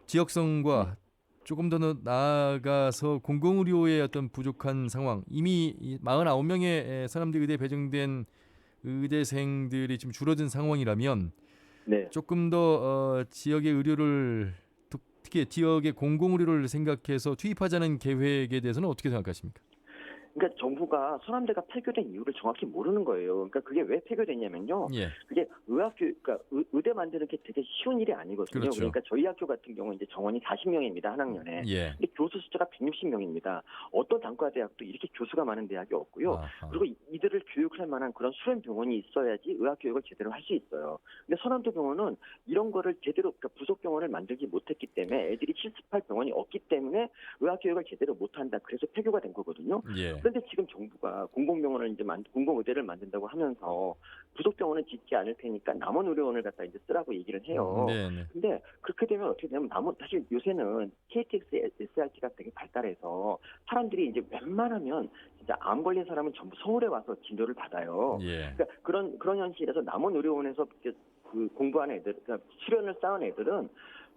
지역성과 조금 더 나아가서 공공의료의 어떤 부족한 상황, 이미 49명의 서남대 의대 배정된 의대생들이 지금 줄어든 상황이라면 조금 더 지역의 의료를, 특히 지역의 공공의료를 생각해서 투입하자는 계획에 대해서는 어떻게 생각하십니까? 그러니까 정부가 서남대가 폐교된 이유를 정확히 모르는 거예요. 그러니까 그게 왜 폐교됐냐면요. 예. 그게 그러니까 의대 만드는 게 되게 쉬운 일이 아니거든요. 그렇죠. 그러니까 저희 학교 같은 경우 이제 정원이 40명입니다. 한 학년에. 예. 근데 교수 숫자가 160명입니다. 어떤 단과대학도 이렇게 교수가 많은 대학이 없고요. 아하. 그리고 이들을 교육할 만한 그런 수련 병원이 있어야지 의학 교육을 제대로 할 수 있어요. 근데 서남대 병원은 이런 거를 제대로, 그러니까 부속 병원을 만들지 못했기 때문에 애들이 실습할 병원이 없기 때문에 의학 교육을 제대로 못한다. 그래서 폐교가 된 거거든요. 예. 그런데 지금 정부가 공공병원을 이제 공공의대를 만든다고 하면서 부속병원은 짓지 않을 테니까 남원의료원을 갖다 이제 쓰라고 얘기를 해요. 네네. 근데 그렇게 되면 어떻게 되냐면 사실 요새는 KTX, SRT가 되게 발달해서 사람들이 이제 웬만하면 진짜 암 걸린 사람은 전부 서울에 와서 진료를 받아요. 예. 그러니까 그런 현실에서 남원의료원에서 그 공부한 애들, 그러니까 수련을 쌓은 애들은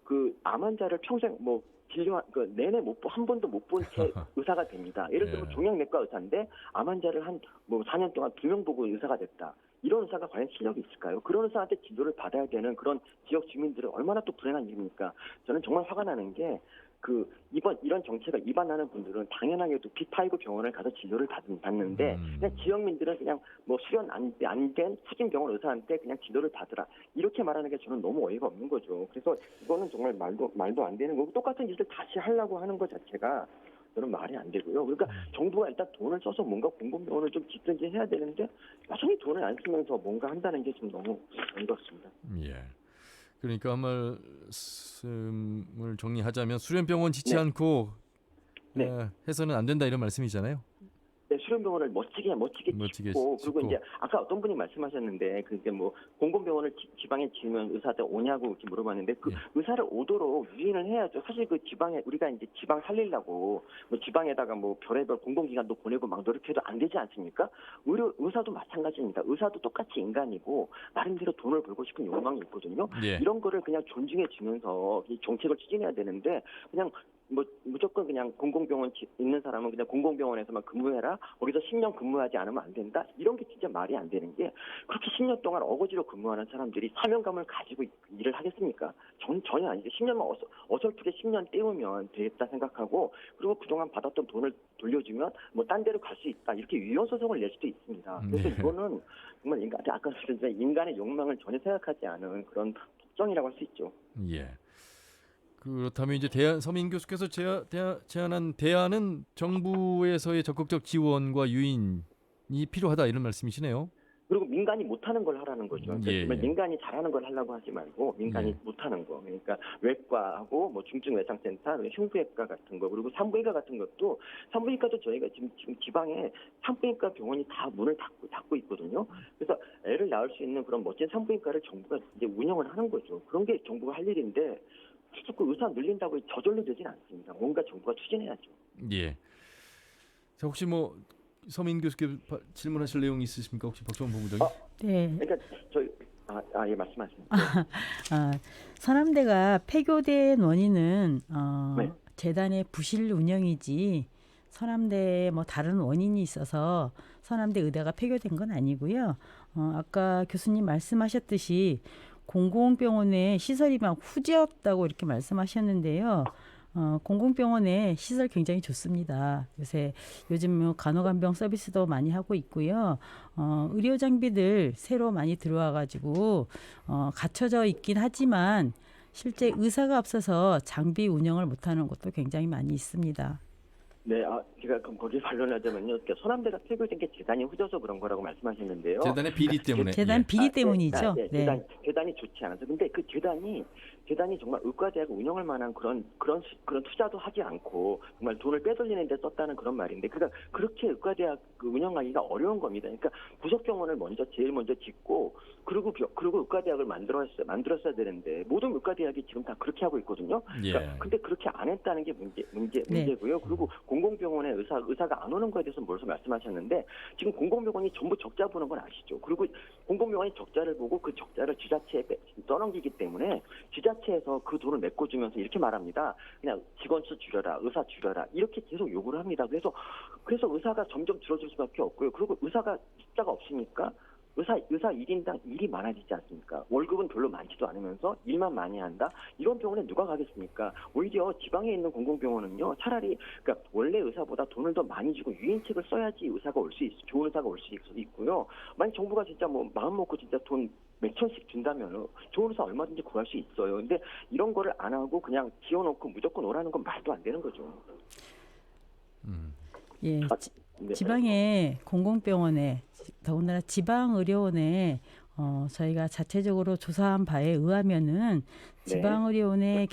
그 암 환자를 평생 뭐 내내 한 번도 못 본 채 의사가 됩니다. 예를 들면 예. 종양내과 의사인데 암 환자를 한 4년 동안 2명 보고 의사가 됐다. 이런 의사가 과연 실력이 있을까요? 그런 의사한테 진료를 받아야 되는 그런 지역 주민들은 얼마나 또 불행한 일입니까? 저는 정말 화가 나는 게 이런 정책을 위반하는 분들은 당연하게도 빅5 병원을 가서 진료를 받는데 그냥 지역민들은 그냥 뭐 수련 안 된 후진 병원 의사한테 그냥 진료를 받으라 이렇게 말하는 게 저는 너무 어이가 없는 거죠. 그래서 이거는 정말 말도 안 되는 거고 똑같은 짓을 다시 하려고 하는 것 자체가 저는 말이 안 되고요. 그러니까 정부가 일단 돈을 써서 뭔가 공공병원을 좀 짓든지 해야 되는데 여전히 돈을 안 쓰면서 뭔가 한다는 게 좀 너무 어이가 없습니다. 예. 그러니까 한 말씀을 정리하자면 수련병원 짓지 않고 해서는 안 된다 이런 말씀이잖아요. 네, 공공병원을 멋지게 짓고, 그리고 이제 아까 어떤 분이 말씀하셨는데 그게 뭐 공공병원을 지방에 지으면 의사들 오냐고 이렇게 물어봤는데 그 의사를 오도록 유인을 해야죠. 사실 그 지방에 우리가 이제 지방 살리려고 뭐 지방에다가 뭐 별의별 공공기관도 보내고 막 노력해도 안 되지 않습니까? 의사도 마찬가지입니다. 의사도 똑같이 인간이고 나름대로 돈을 벌고 싶은 욕망이 있거든요. 예. 이런 거를 그냥 존중해 주면서 이 정책을 추진해야 되는데 그냥 뭐 무조건 그냥 공공병원 있는 사람은 그냥 공공병원에서만 근무해라. 거기서 10년 근무하지 않으면 안 된다. 이런 게 진짜 말이 안 되는 게 그렇게 10년 동안 어거지로 근무하는 사람들이 사명감을 가지고 일을 하겠습니까? 전혀 아니죠. 10년만 어설프게 10년 때우면 되겠다 생각하고 그리고 그동안 받았던 돈을 돌려주면 뭐 딴 데로 갈 수 있다. 이렇게 유언 소송을 낼 수도 있습니다. 그래서 이거는 정말 아까 말씀드린 인간의 욕망을 전혀 생각하지 않은 그런 독정이라고 할 수 있죠. 예. 그렇다면 이제 서민 교수께서 제안한 대안은 정부에서의 적극적 지원과 유인이 필요하다 이런 말씀이시네요. 그리고 민간이 못하는 걸 하라는 거죠. 그러니까 예, 예. 민간이 잘하는 걸 하려고 하지 말고 민간이 못하는 거. 그러니까 외과하고 뭐 중증외상센터, 흉부외과 같은 거 그리고 산부인과 같은 것도 산부인과도 저희가 지금 지방에 산부인과 병원이 다 문을 닫고 있거든요. 그래서 애를 낳을 수 있는 그런 멋진 산부인과를 정부가 이제 운영을 하는 거죠. 그런 게 정부가 할 일인데. 그 의사 늘린다고 저절로 되진 않습니다. 뭔가 정부가 추진해야죠. 예. 자 혹시 뭐 서민 교수께 질문하실 내용 있으십니까? 혹시 박정원 본부장님? 네. 그러니까 저희 예 말씀하세요. 서남대가 폐교된 원인은 네. 재단의 부실 운영이지 서남대에 뭐 다른 원인이 있어서 서남대 의대가 폐교된 건 아니고요. 아까 교수님 말씀하셨듯이 공공병원의 시설이 막 후지였다고 이렇게 말씀하셨는데요. 공공병원의 시설 굉장히 좋습니다. 요즘 뭐 간호간병 서비스도 많이 하고 있고요. 의료 장비들 새로 많이 들어와가지고 갖춰져 있긴 하지만 실제 의사가 없어서 장비 운영을 못하는 곳도 굉장히 많이 있습니다. 네, 제가 그럼 거기에 반론하자면요. 그러니까 서남대가 폐교된 게 재단이 후져서 그런 거라고 말씀하셨는데요. 재단의 비리 때문에. 재단 비리 때문이죠. 네. 재단이 좋지 않아서. 근데 그 재단이 정말 의과대학을 운영할 만한 그런 투자도 하지 않고 정말 돈을 빼돌리는 데 썼다는 그런 말인데 그러니까 그렇게 의과대학 운영하기가 어려운 겁니다. 그러니까 부속병원을 제일 먼저 짓고 그리고 의과대학을 만들었어야 되는데 모든 의과대학이 지금 다 그렇게 하고 있거든요. 그러니까 근데 그렇게 안 했다는 게 문제고요. 그리고 공공병원에 의사가 안 오는 거에 대해서 벌써 말씀하셨는데 지금 공공병원이 전부 적자 보는 건 아시죠? 그리고 공공병원이 적자를 보고 그 적자를 지자체에 떠넘기기 때문에 지자체에서 그 돈을 메꿔주면서 이렇게 말합니다. 그냥 직원 수 줄여라, 의사 줄여라 이렇게 계속 요구를 합니다. 그래서 의사가 점점 줄어들 수밖에 없고요. 그리고 의사가 숫자가 없으니까 의사 1인당 일이 많아지지 않습니까? 월급은 별로 많지도 않으면서 일만 많이 한다? 이런 병원에 누가 가겠습니까? 오히려 지방에 있는 공공병원은요, 차라리, 그러니까 원래 의사보다 돈을 더 많이 주고 유인책을 써야지 좋은 의사가 올 수 있고요. 만약 정부가 진짜 뭐 마음 먹고 진짜 돈 몇 천씩 준다면 좋은 의사 얼마든지 구할 수 있어요. 근데 이런 거를 안 하고 그냥 지어놓고 무조건 오라는 건 말도 안 되는 거죠. 예. 지방의 공공병원에 더군다나 지방의료원에 저희가 자체적으로 조사한 바에 의하면은 지방의료원에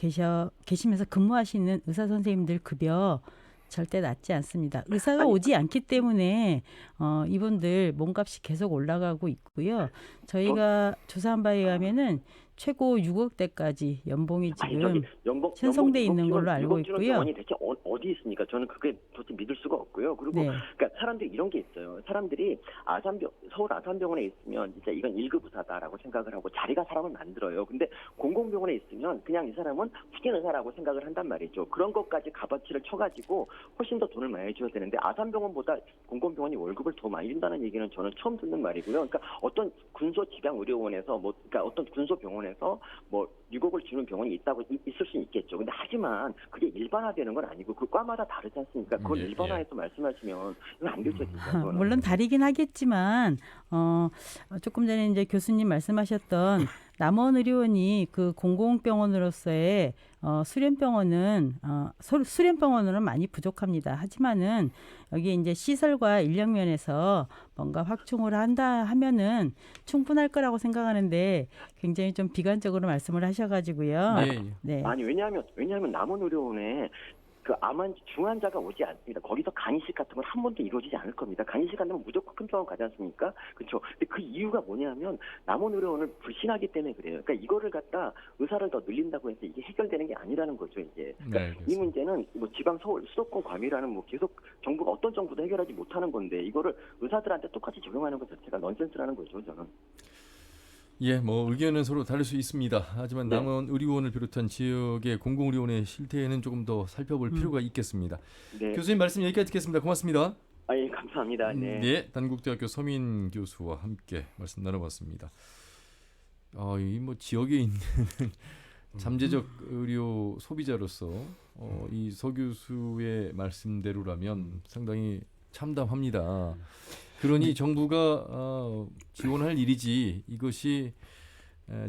계시면서 근무하시는 의사 선생님들 급여 절대 낮지 않습니다. 의사가 오지 않기 때문에 이분들 몸값이 계속 올라가고 있고요. 저희가 조사한 바에 의하면은 최고 6억대까지 연봉이 지금 편성돼 있는 걸로 알고 있고요. 병원이 대체 어디 있습니까? 저는 그게 도대체 믿을 수가 없고요. 그리고 그러니까 사람들이 이런 게 있어요. 사람들이 서울 아산병원에 있으면 진짜 이건 1급 의사다라고 생각을 하고 자리가 사람을 만들어요. 근데 공공병원에 있으면 그냥 이 사람은 후진 의사라고 생각을 한단 말이죠. 그런 것까지 값어치를 쳐가지고 훨씬 더 돈을 많이 줘야 되는데 아산병원보다 공공병원이 월급을 더 많이 준다는 얘기는 저는 처음 듣는 말이고요. 그러니까 어떤 군소지방의료원에서 그러니까 어떤 군소병원에서 뭐 6억을 주는 병원이 있을 수는 있겠죠. 근데 하지만 그게 일반화되는 건 아니고 그 과마다 다르지 않습니까? 그걸 일반화해서 말씀하시면 이건 안 되죠, 진짜. 물론 다르긴 하겠지만 조금 전에 이제 교수님 말씀하셨던 남원의료원이 그 공공병원으로서의 수련병원으로는 많이 부족합니다. 하지만은 여기 이제 시설과 인력 면에서 뭔가 확충을 한다 하면은 충분할 거라고 생각하는데 굉장히 좀 비관적으로 말씀을 하셔가지고요. 아니 왜냐하면 남원의료원에 그 중환자가 오지 않습니다. 거기서 간이식 같은 건 한 번도 이루어지지 않을 겁니다. 간이식 한다면 무조건 큰 병원 가지 않습니까? 그렇죠. 근데 그 이유가 뭐냐면 남은 의료원을 불신하기 때문에 그래요. 그러니까 이거를 갖다 의사를 더 늘린다고 해서 이게 해결되는 게 아니라는 거죠, 이제. 그러니까 이 문제는 뭐 지방 서울 수도권 과밀화는 뭐 계속 정부가 어떤 정부도 해결하지 못하는 건데 이거를 의사들한테 똑같이 적용하는 것 자체가 넌센스라는 거죠, 저는. 예, 뭐 의견은 서로 다를 수 있습니다. 하지만 네. 남원 의료원을 비롯한 지역의 공공의료원의 실태에는 조금 더 살펴볼 필요가 있겠습니다. 네. 교수님 말씀 여기까지 듣겠습니다. 고맙습니다. 예, 감사합니다. 네. 네, 단국대학교 서민 교수와 함께 말씀 나눠봤습니다. 이 뭐 지역에 있는 잠재적 의료 소비자로서 이 서 교수의 말씀대로라면 상당히 참담합니다. 그러니 정부가 지원할 일이지 이것이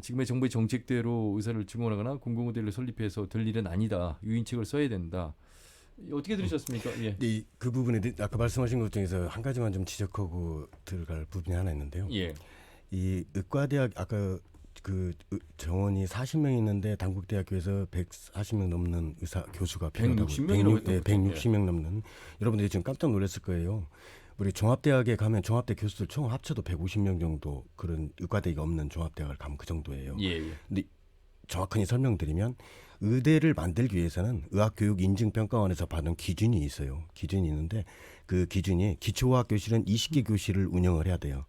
지금의 정부의 정책대로 의사를 증원하거나 공공의대를 설립해서 될 일은 아니다. 유인책을 써야 된다. 어떻게 들으셨습니까? 예. 그 부분에 아까 말씀하신 것 중에서 한 가지만 좀 지적하고 들어갈 부분이 하나 있는데요. 예. 이 의과대학 아까 그 정원이 40명 있는데 단국대학교에서 140명 넘는 의사 교수가 필요하다고 160명이라고 했던 160명 넘는 여러분들이 지금 깜짝 놀랐을 거예요. 우리 종합대학에 가면 종합대 교수들 총 합쳐도 150명 정도 그런 의과대가 없는 종합대학을 가면 그 정도예요. 예. 근데 정확하게 설명드리면 의대를 만들기 위해서는 의학교육인증평가원에서 받은 기준이 있어요. 기준이 있는데 그 기준이 기초의학교실은 20개 교실을 운영을 해야 돼요.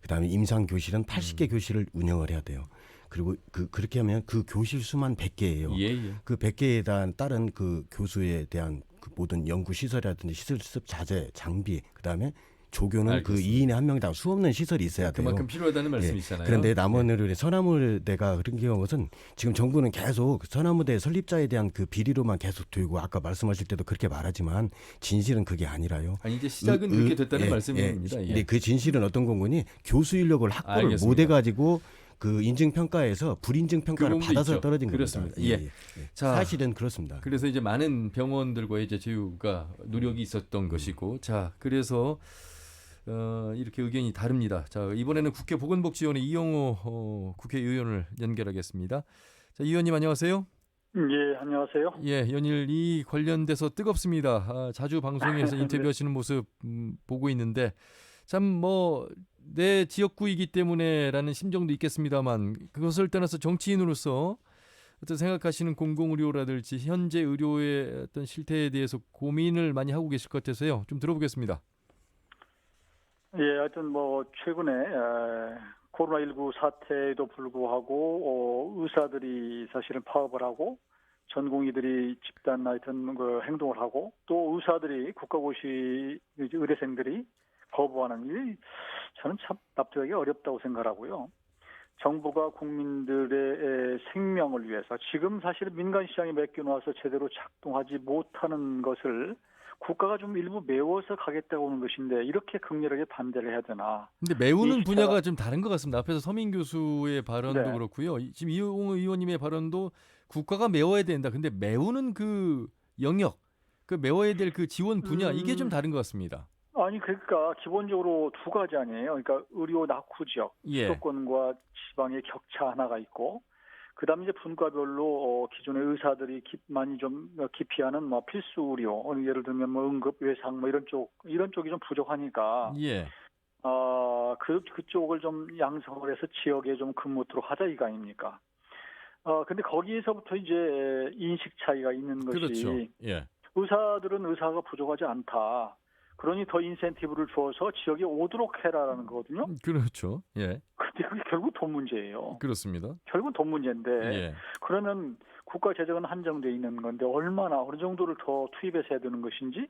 그다음에 임상교실은 80개 교실을 운영을 해야 돼요. 그리고 그렇게 하면 그 교실 수만 100개예요. 예. 그 100개에 따른 그 교수에 대한 그 모든 연구 시설이라든지 시설습 자재, 장비, 그다음에 조교는 알겠습니다. 그 2인에 한 명당 수없는 시설이 있어야 돼요. 그만큼 필요하다는 말씀이잖아요. 그런데 남원의료의 서남의대가 그런 경우는 지금 정부는 계속 서남의대 설립자에 대한 그 비리로만 계속 들고 아까 말씀하실 때도 그렇게 말하지만 진실은 그게 아니라요. 아니 이제 시작은 그렇게 됐다는 말씀입니다. 근데 그 진실은 어떤 건 거니 교수 인력을 확보를 알겠습니다. 못 해가지고 그 인증평가에서 불인증평가를 그 받아서 있죠. 떨어진 그렇습니다. 겁니다. 예. 자, 사실은 그렇습니다. 그래서 이제 많은 병원들과의 이제 제휴가 노력이 있었던 것이고, 자 그래서 이렇게 의견이 다릅니다. 자 이번에는 국회 보건복지위원회 이영호 국회의원을 연결하겠습니다. 자 의원님 안녕하세요. 예, 안녕하세요. 예, 연일 이 관련돼서 뜨겁습니다. 자주 방송에서 인터뷰하시는 모습 보고 있는데 참 뭐 내 지역구이기 때문에라는 심정도 있겠습니다만 그것을 떠나서 정치인으로서 어떤 생각하시는 공공의료라든지 현재 의료의 어떤 실태에 대해서 고민을 많이 하고 계실 것 같아서요. 좀 들어보겠습니다. 예, 하여튼 뭐 최근에 코로나19 사태에도 불구하고 의사들이 사실은 파업을 하고 전공의들이 집단 하여튼 그 행동을 하고 또 의사들이 국가고시 의대생들이 거부하는 일이 저는 참 납득하기 어렵다고 생각하고요. 정부가 국민들의 생명을 위해서 지금 사실은 민간 시장에 맡겨놔서 제대로 작동하지 못하는 것을 국가가 좀 일부 메워서 가겠다고 하는 것인데 이렇게 극렬하게 반대를 해야 되나. 근데 메우는 분야가 좀 다른 것 같습니다. 앞에서 서민 교수의 발언도 네. 그렇고요. 지금 이용호 의원님의 발언도 국가가 메워야 된다. 근데 메우는 그 영역, 그 메워야 될 그 지원 분야 이게 좀 다른 것 같습니다. 아니 그러니까 기본적으로 두 가지 아니에요. 그러니까 의료 낙후 지역, 예. 수도권과 지방의 격차 하나가 있고 그다음에 이제 분과별로 기존의 의사들이 많이 좀 기피하는 뭐 필수 의료, 예를 들면 뭐 응급, 외상 뭐 이런 쪽이 좀 부족하니까 예. 그쪽을 좀 양성을 해서 지역에 좀 근무토록 하자 이거 아닙니까? 근데 거기에서부터 이제 인식 차이가 있는 것이 그렇죠. 예. 의사들은 의사가 부족하지 않다. 그러니 더 인센티브를 줘서 지역에 오도록 해라라는 거거든요. 그렇죠. 예. 근데 그게 결국 돈 문제예요. 그렇습니다. 결국은 돈 문제인데 예. 그러면 국가 재정은 한정돼 있는 건데 얼마나 어느 정도를 더 투입해서 해야 되는 것인지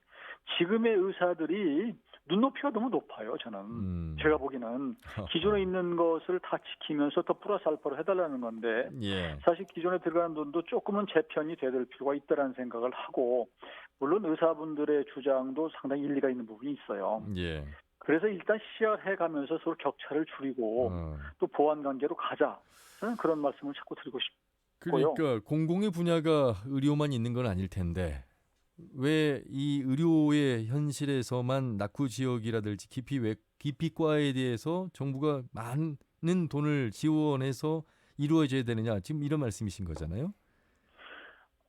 지금의 의사들이 눈높이가 너무 높아요. 저는 제가 보기에는 기존에 있는 것을 다 지키면서 더 플러스 알파로 해달라는 건데 예. 사실 기존에 들어가는 돈도 조금은 재편이 돼야 될 필요가 있다라는 생각을 하고 물론 의사분들의 주장도 상당히 일리가 있는 부분이 있어요. 예. 그래서 일단 시야해가면서 서로 격차를 줄이고 또 보완 관계로 가자. 저는 그런 말씀을 자꾸 드리고 싶고요. 그러니까 공공의 분야가 의료만 있는 건 아닐 텐데 왜 이 의료의 현실에서만 낙후 지역이라든지 기피과에 대해서 정부가 많은 돈을 지원해서 이루어져야 되느냐 지금 이런 말씀이신 거잖아요.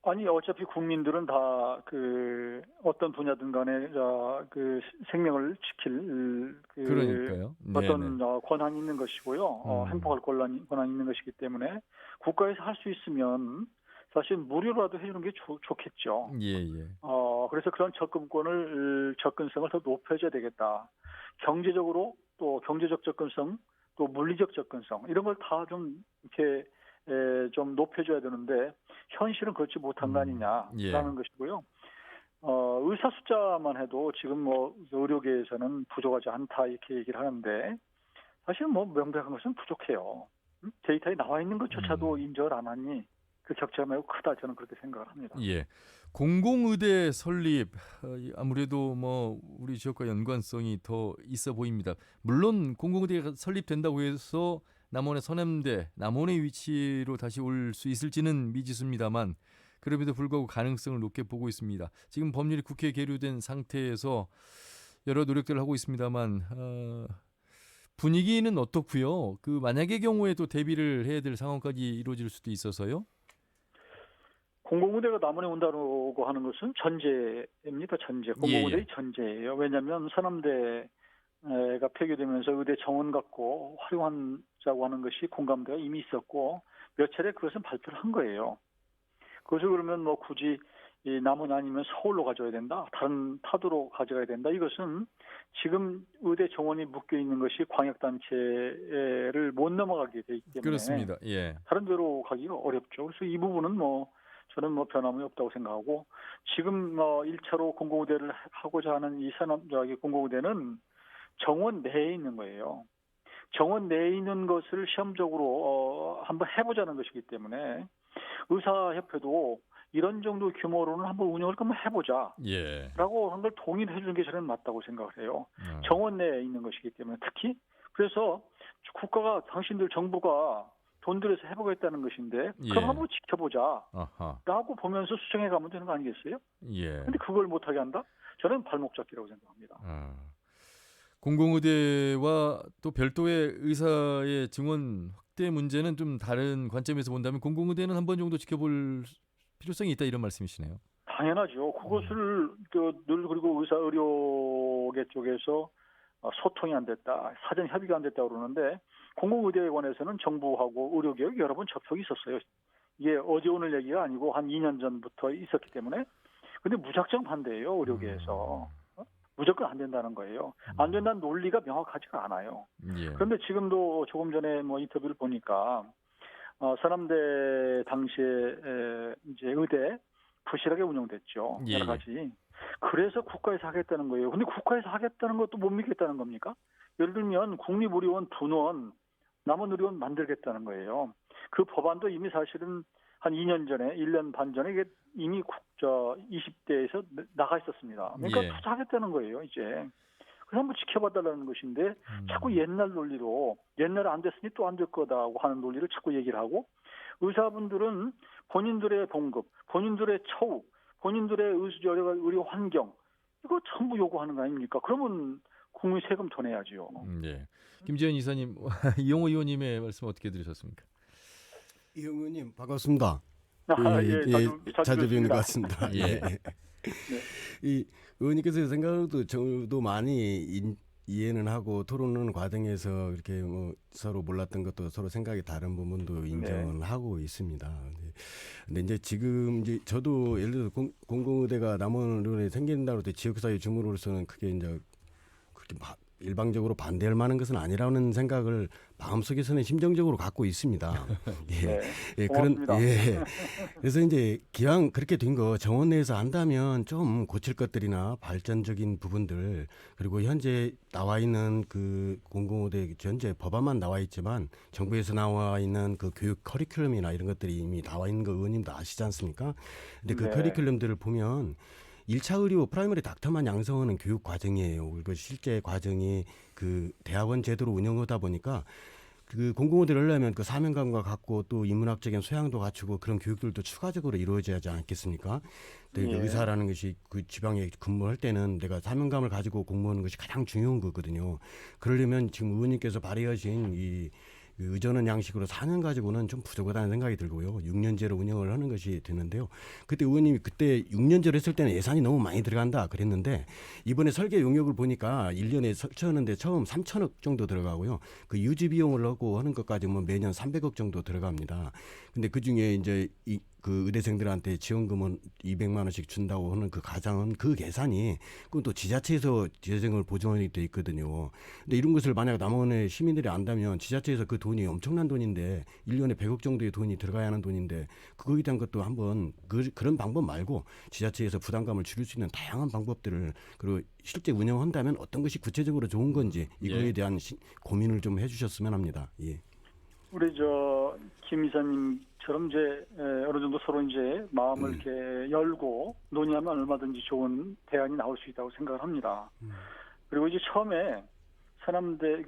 아니 어차피 국민들은 다 그 어떤 분야든 간에 그 생명을 지킬 그 그러니까요. 어떤 네네. 권한이 있는 것이고요. 행복할 권한이 있는 것이기 때문에 국가에서 할 수 있으면 사실 무료라도 해주는 게 좋겠죠. 예. 그래서 그런 접근성을 더 높여줘야 되겠다. 경제적으로 또 경제적 접근성, 또 물리적 접근성 이런 걸 다 좀 이렇게 좀 높여줘야 되는데 현실은 그렇지 못한 거 아니냐라는 예. 것이고요. 의사 숫자만 해도 지금 뭐 의료계에서는 부족하지 않다 이렇게 얘기를 하는데 사실 뭐 명백한 것은 부족해요. 데이터에 나와 있는 것조차도 인정을 안 하니 그 격차가 매우 크다 저는 그렇게 생각을 합니다. 예. 공공의대 설립 아무래도 뭐 우리 지역과 연관성이 더 있어 보입니다. 물론 공공의대가 설립된다고 해서 남원의 서남대, 남원의 위치로 다시 올 수 있을지는 미지수입니다만 그럼에도 불구하고 가능성을 높게 보고 있습니다. 지금 법률이 국회에 계류된 상태에서 여러 노력들을 하고 있습니다만 분위기는 어떻고요? 그 만약의 경우에도 대비를 해야 될 상황까지 이루어질 수도 있어서요. 공공의대가 남원에 온다고 하는 것은 전제입니다. 전제. 공공의대의 전제예요. 왜냐하면 서남대가 폐교되면서 의대 정원 갖고 활용하자고 하는 것이 공감대가 이미 있었고 몇 차례 그것은 발표를 한 거예요. 그래서 그러면 뭐 굳이 이 남원 아니면 서울로 가져야 된다. 다른 타도로 가져가야 된다. 이것은 지금 의대 정원이 묶여 있는 것이 광역단체를 못 넘어가게 돼 있기 때문에 그렇습니다. 예. 다른 데로 가기가 어렵죠. 그래서 이 부분은 뭐 저는 뭐 변함이 없다고 생각하고 지금 1차로 공공의대를 하고자 하는 이 공공의대는 정원 내에 있는 거예요. 정원 내에 있는 것을 시험적으로 한번 해보자는 것이기 때문에 의사협회도 이런 정도 규모로는 한번 운영을 한번 해보자라고 한 걸 동의를 해주는 게 저는 맞다고 생각을 해요. 정원 내에 있는 것이기 때문에 특히 그래서 국가가 당신들 정부가 돈 들여서 해보겠다는 것인데 그럼 한번 지켜보자라고 보면서 수정해 가면 되는 거 아니겠어요? 그런데 그걸 못하게 한다? 저는 발목 잡기라고 생각합니다. 공공의대와 또 별도의 의사의 증원 확대 문제는 좀 다른 관점에서 본다면 공공의대는 한 번 정도 지켜볼 필요성이 있다 이런 말씀이시네요. 당연하죠. 그것을 늘 그리고 의료계 쪽에서 소통이 안 됐다, 사전 협의가 안 됐다고 그러는데 공공의대에 관해서는 정부하고 의료계가 여러 번 접촉이 있었어요. 이게 어제 오늘 얘기가 아니고 한 2년 전부터 있었기 때문에 근데 무작정 반대예요. 의료계에서. 무조건 안 된다는 거예요. 안 된다는 논리가 명확하지가 않아요. 그런데 지금도 조금 전에 뭐 인터뷰를 보니까 서남대 당시에 이제 의대 부실하게 운영됐죠. 여러 가지. 그래서 국가에서 하겠다는 거예요. 근데 국가에서 하겠다는 것도 못 믿겠다는 겁니까? 예를 들면 국립의료원 분원, 남원의료원 만들겠다는 거예요. 그 법안도 이미 사실은 한 2년 전에, 1년 반 전에 이게 이미 20대에서 나가 있었습니다. 그러니까 투자하겠다는 거예요, 이제. 그래서 한번 지켜봐달라는 것인데 자꾸 옛날 논리로 옛날에 안 됐으니 또 안 될 거다고 하는 논리를 자꾸 얘기를 하고 의사분들은 본인들의 봉급, 본인들의 처우, 본인들의 의료 환경 이거 전부 요구하는 거 아닙니까? 그러면 국민 세금 더 내야죠. 김지현 이사님, 이용호 의원님의 말씀 어떻게 들으셨습니까? 이용호 의원님 반갑습니다. 자주 뵙는 것 같습니다. 이 의원님께서 생각도 저도 많이 이해는 하고 토론하는 과정에서 이렇게 뭐 서로 몰랐던 것도 서로 생각이 다른 부분도 인정은 하고 있습니다. 근데 이제 지금 이제 저도 예를 들어서 공공의대가 남원의료원에 생긴다고 할 때 지역사회 주무로서는 그게 이제 그렇게 일방적으로 반대할 만한 것은 아니라는 생각을 마음속에서는 심정적으로 갖고 있습니다. 그래서 이제 기왕 그렇게 된 거 정원 내에서 한다면 좀 고칠 것들이나 발전적인 부분들 그리고 현재 나와 있는 그 공공의대 현재 법안만 나와 있지만 정부에서 나와 있는 그 교육 커리큘럼이나 이런 것들이 이미 나와 있는 거 의원님도 아시지 않습니까? 근데 그 커리큘럼들을 보면 1차 의료 프라이머리 닥터만 양성하는 교육 과정이에요. 그리고 실제 과정이 그 대학원 제도로 운영하다 보니까 그 공공의대를 하려면 그 사명감과 갖고 또 인문학적인 소양도 갖추고 그런 교육들도 추가적으로 이루어져야 하지 않겠습니까? 의사라는 것이 그 지방에 근무할 때는 내가 사명감을 가지고 공부하는 것이 가장 중요한 거거든요. 그러려면 지금 의원님께서 발의하신 이 그 의전원 양식으로 4년 가지고는 좀 부족하다는 생각이 들고요. 6년제로 운영을 하는 것이 됐는데요. 그때 의원님이 그때 6년제로 했을 때는 예산이 너무 많이 들어간다 그랬는데 이번에 설계 용역을 보니까 1년에 설치하는데 처음 3천억 정도 들어가고요. 그 유지 비용을 하고 하는 것까지 뭐 매년 300억 정도 들어갑니다. 근데 그 중에 이제 그 의대생들한테 지원금은 200만 원씩 준다고 하는 그 가상은 그 계산이 그건 또 지자체에서 재정을 보존이 돼 있거든요. 근데 이런 것을 만약 남원의 시민들이 안다면 지자체에서 그 돈이 엄청난 돈인데 1년에 100억 정도의 돈이 들어가야 하는 돈인데 그거에 대한 것도 한번 그런 방법 말고 지자체에서 부담감을 줄일 수 있는 다양한 방법들을 그리고 실제 운영한다면 어떤 것이 구체적으로 좋은 건지 이거에 대한 고민을 좀 해주셨으면 합니다. 예. 우리 김 이사님처럼 이제 어느 정도 서로 이제 마음을 이렇게 열고 논의하면 얼마든지 좋은 대안이 나올 수 있다고 생각을 합니다. 그리고 이제 처음에 서남대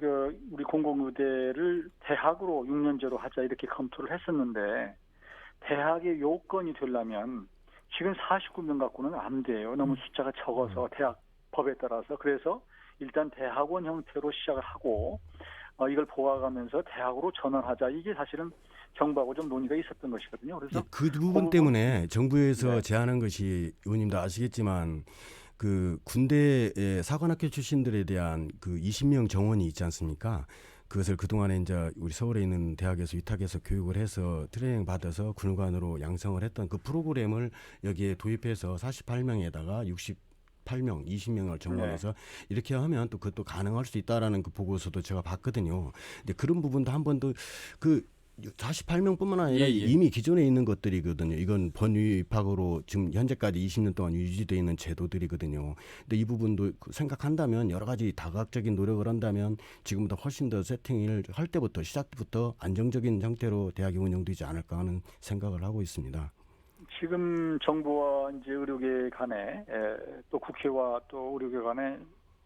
우리 공공의대를 대학으로 6년제로 하자 이렇게 검토를 했었는데 대학의 요건이 되려면 지금 49명 갖고는 안 돼요. 너무 숫자가 적어서 대학 법에 따라서. 그래서 일단 대학원 형태로 시작을 하고 이걸 보아가면서 대학으로 전환하자. 이게 사실은 정부하고 좀 논의가 있었던 것이거든요. 그래서 그 부분 때문에 정부에서 제안한 것이 의원님도 아시겠지만 그 군대의 사관학교 출신들에 대한 그 20명 정원이 있지 않습니까? 그것을 그동안에 이제 우리 서울에 있는 대학에서 위탁해서 교육을 해서 트레이닝 받아서 군관으로 양성을 했던 그 프로그램을 여기에 도입해서 48명에다가 8명, 20명을 정원해서 이렇게 하면 또 그것도 가능할 수 있다라는 그 보고서도 제가 봤거든요. 근데 그런 부분도 한 번 더 그 48명뿐만 아니라 이미 기존에 있는 것들이거든요. 이건 번위 입학으로 지금 현재까지 20년 동안 유지되어 있는 제도들이거든요. 근데 이 부분도 생각한다면 여러 가지 다각적인 노력을 한다면 지금보다 훨씬 더 세팅을 할 때부터 시작부터 안정적인 형태로 대학이 운영되지 않을까 하는 생각을 하고 있습니다. 지금 정부와 이제 의료계 간에 또 국회와 또 의료계 간에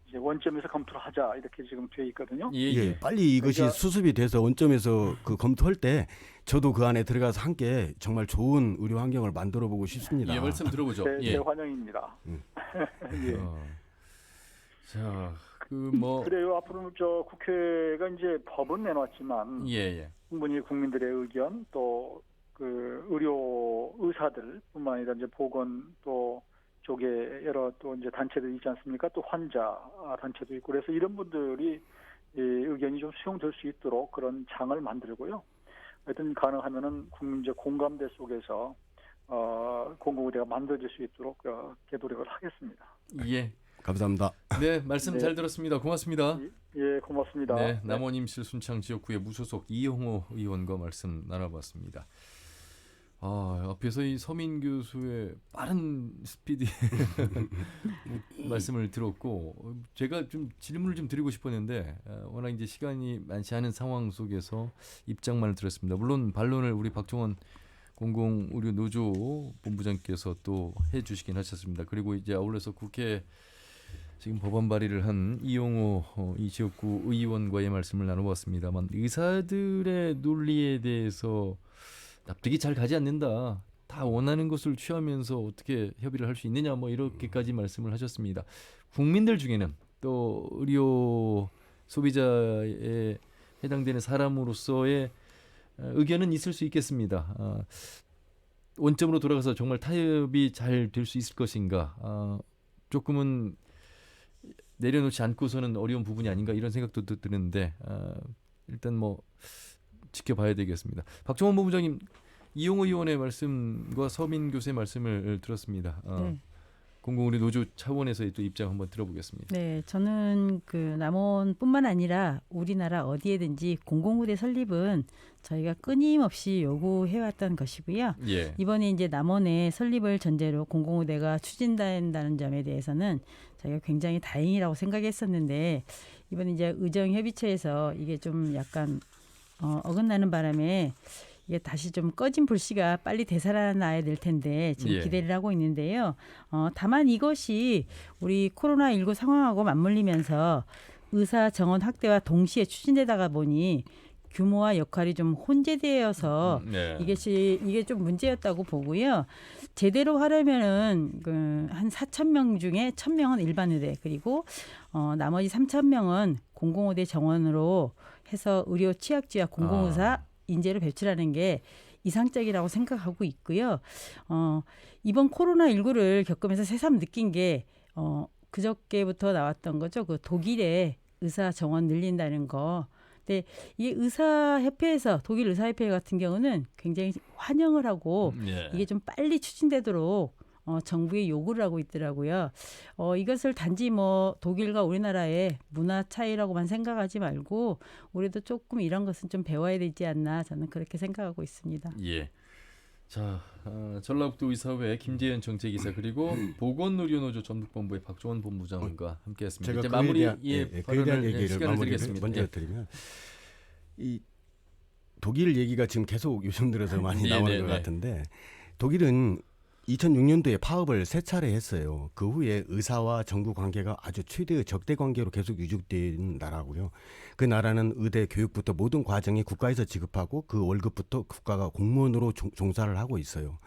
이제 원점에서 검토를 하자 이렇게 지금 돼 있거든요. 예, 빨리 이것이 그러니까, 수습이 돼서 원점에서 그 검토할 때 저도 그 안에 들어가서 함께 정말 좋은 의료 환경을 만들어 보고 싶습니다. 예, 말씀 들어보죠. 제 환영입니다. 예. 자, 그래요. 앞으로는 국회가 이제 법은 내놨지만 충분히 국민들의 의견 또 그 의료 의사들뿐만 아니라 이제 보건 또 쪽에 여러 또 이제 단체들 있지 않습니까? 또 환자 단체도 있고 그래서 이런 분들이 의견이 좀 수용될 수 있도록 그런 장을 만들고요. 하여튼 가능하면은 국민적 공감대 속에서 공공의대가 만들어질 수 있도록 노력을 하겠습니다. 예. 감사합니다. 네, 말씀 잘 들었습니다. 고맙습니다. 예, 고맙습니다. 네, 남원 임실 순창 지역구의 무소속 이영호 의원과 말씀 나눠봤습니다. 앞에서 이 서민 교수의 빠른 스피드 말씀을 들었고 제가 좀 질문을 좀 드리고 싶었는데 워낙 이제 시간이 많지 않은 상황 속에서 입장만을 들었습니다. 물론 반론을 우리 박종원 공공의료노조 본부장께서 또 해주시긴 하셨습니다. 그리고 이제 아울러서 국회 지금 법안 발의를 한 이용호 이 지역구 의원과의 말씀을 나눠봤습니다만 의사들의 논리에 대해서 납득이 잘 가지 않는다. 다 원하는 것을 취하면서 어떻게 협의를 할 수 있느냐 뭐 이렇게까지 말씀을 하셨습니다. 국민들 중에는 또 의료 소비자에 해당되는 사람으로서의 의견은 있을 수 있겠습니다. 원점으로 돌아가서 정말 타협이 잘 될 수 있을 것인가. 조금은 내려놓지 않고서는 어려운 부분이 아닌가 이런 생각도 드는데 일단 지켜봐야 되겠습니다. 박종원 본부장님, 이용호 의원의 말씀과 서민 교수의 말씀을 들었습니다. 공공의료노조 차원에서의 또 입장 한번 들어보겠습니다. 네, 저는 그 남원뿐만 아니라 우리나라 어디에든지 공공의대 설립은 저희가 끊임없이 요구해왔던 것이고요. 이번에 이제 남원의 설립을 전제로 공공의대가 추진된다는 점에 대해서는 저희가 굉장히 다행이라고 생각했었는데 이번에 이제 의정협의체에서 이게 좀 약간 어긋나는 바람에 이게 다시 좀 꺼진 불씨가 빨리 되살아나야 될 텐데 지금 기대를 하고 있는데요. 다만 이것이 우리 코로나19 상황하고 맞물리면서 의사 정원 확대와 동시에 추진되다가 보니 규모와 역할이 좀 혼재되어서 이게 좀 문제였다고 보고요. 제대로 하려면은 한 4,000명 중에 1,000명은 일반 의대 그리고 나머지 3,000명은 공공의대 정원으로 해서 의료 취약지와 공공의사 인재를 배출하는 게 이상적이라고 생각하고 있고요. 이번 코로나19를 겪으면서 새삼 느낀 게 그저께부터 나왔던 거죠. 그 독일에 의사 정원 늘린다는 거. 근데 이 의사협회에서 독일 의사협회 같은 경우는 굉장히 환영을 하고 이게 좀 빨리 추진되도록 정부에 요구를 하고 있더라고요. 이것을 단지 뭐 독일과 우리나라의 문화 차이라고만 생각하지 말고 우리도 조금 이런 것은 좀 배워야 되지 않나 저는 그렇게 생각하고 있습니다. 예. 자, 전라북도 의사회 김재현 정책이사 그리고 보건의료노조 전북본부의 박종원 본부장과 함께했습니다. 제가 이제 그에 마무리 대한, 그에 대한 얘기를 시간을 드리겠습니다. 먼저 드리면 이 독일 얘기가 지금 계속 요즘 들어서 많이 나오는 것 같은데 독일은 2006년도에 파업을 3차례 했어요. 그 후에 의사와 정부 관계가 아주 최대의 적대 관계로 계속 유지된 나라고요. 그 나라는 의대 교육부터 모든 과정이 국가에서 지급하고 그 월급부터 국가가 공무원으로 종사를 하고 있어요.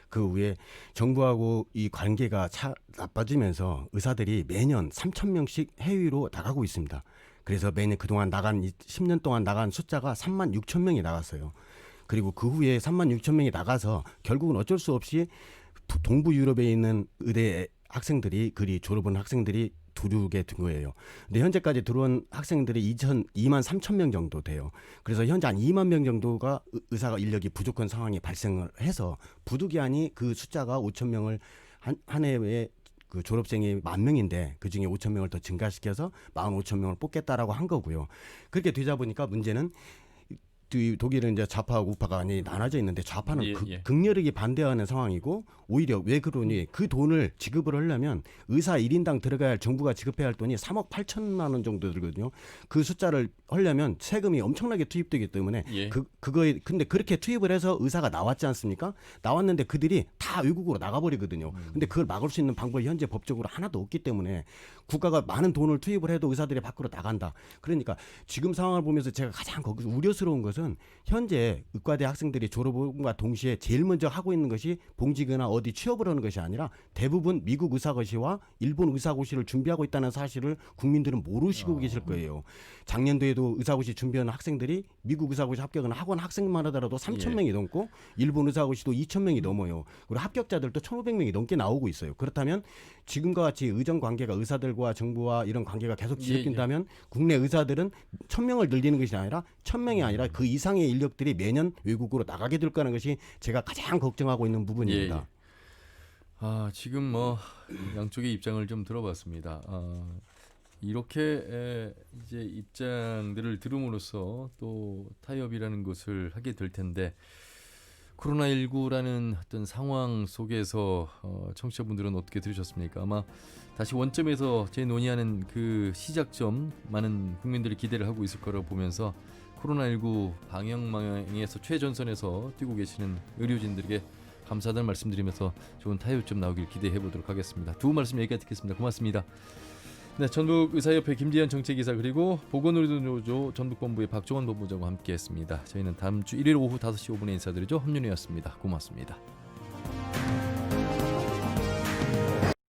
그 후에 정부하고 이 관계가 나빠지면서 의사들이 매년 3,000명씩 해외로 나가고 있습니다. 그래서 매년 그동안 10년 동안 나간 숫자가 36,000명이 나갔어요. 그리고 그 후에 36,000명이 나가서 결국은 어쩔 수 없이 동부 유럽에 있는 의대 학생들이 졸업한 학생들이 들어오게 된 거예요. 근데 현재까지 들어온 학생들이 2만 3천 명 정도 돼요. 그래서 현재 한 2만 명 정도가 의사가 인력이 부족한 상황이 발생을 해서 부득이하니 그 숫자가 5천 명을 한 해에 그 졸업생이 10,000명인데 그중에 5천 명을 더 증가시켜서 15,000명을 뽑겠다라고 한 거고요. 그렇게 되자 보니까 문제는 독일은 이제 좌파하고 우파가 많이 나눠져 있는데 좌파는 극렬하게 반대하는 상황이고 오히려 왜 그러니 그 돈을 지급을 하려면 의사 1인당 들어가야 할 정부가 지급해야 할 돈이 3억 8천만 원 정도 들거든요. 그 숫자를 하려면 세금이 엄청나게 투입되기 때문에 그거에 근데 그렇게 투입을 해서 의사가 나왔지 않습니까? 나왔는데 그들이 다 외국으로 나가버리거든요. 근데 그걸 막을 수 있는 방법이 현재 법적으로 하나도 없기 때문에 국가가 많은 돈을 투입을 해도 의사들이 밖으로 나간다. 그러니까 지금 상황을 보면서 제가 가장 거기서 우려스러운 것은 현재 의과대 학생들이 졸업과 동시에 제일 먼저 하고 있는 것이 봉직이나 어디 취업을 하는 것이 아니라 대부분 미국 의사고시와 일본 의사고시를 준비하고 있다는 사실을 국민들은 모르시고 계실 거예요. 작년도에도 의사고시 준비하는 학생들이 미국 의사고시 합격은 학원 학생만 하더라도 3,000명이 넘고 일본 의사고시도 2,000명이 넘어요. 그리고 합격자들도 1,500명이 넘게 나오고 있어요. 그렇다면 지금과 같이 의정 관계가 의사들과 정부와 이런 관계가 계속 지속된다면 국내 의사들은 1,000명을 늘리는 것이 아니라 1,000명이 아니라 그 이상의 인력들이 매년 외국으로 나가게 될 거라는 것이 제가 가장 걱정하고 있는 부분입니다. 지금 뭐 양쪽의 입장을 좀 들어봤습니다. 이렇게 이제 입장들을 들음으로써 또 타협이라는 것을 하게 될 텐데 코로나19라는 어떤 상황 속에서 청취자분들은 어떻게 들으셨습니까? 아마 다시 원점에서 재논의하는 그 시작점 많은 국민들이 기대를 하고 있을 거라고 보면서 코로나19 방역망에서 최전선에서 뛰고 계시는 의료진들에게 감사하다는 말씀드리면서 좋은 타협점 나오길 기대해 보도록 하겠습니다. 두 말씀 여기까지 듣겠습니다. 고맙습니다. 네, 전북의사협회 김재현 정책이사 그리고 보건의료노조 전북본부의 박종원 본부장과 함께했습니다. 저희는 다음 주 일요일 오후 5시 5분에 인사드리죠. 함윤이었습니다. 고맙습니다.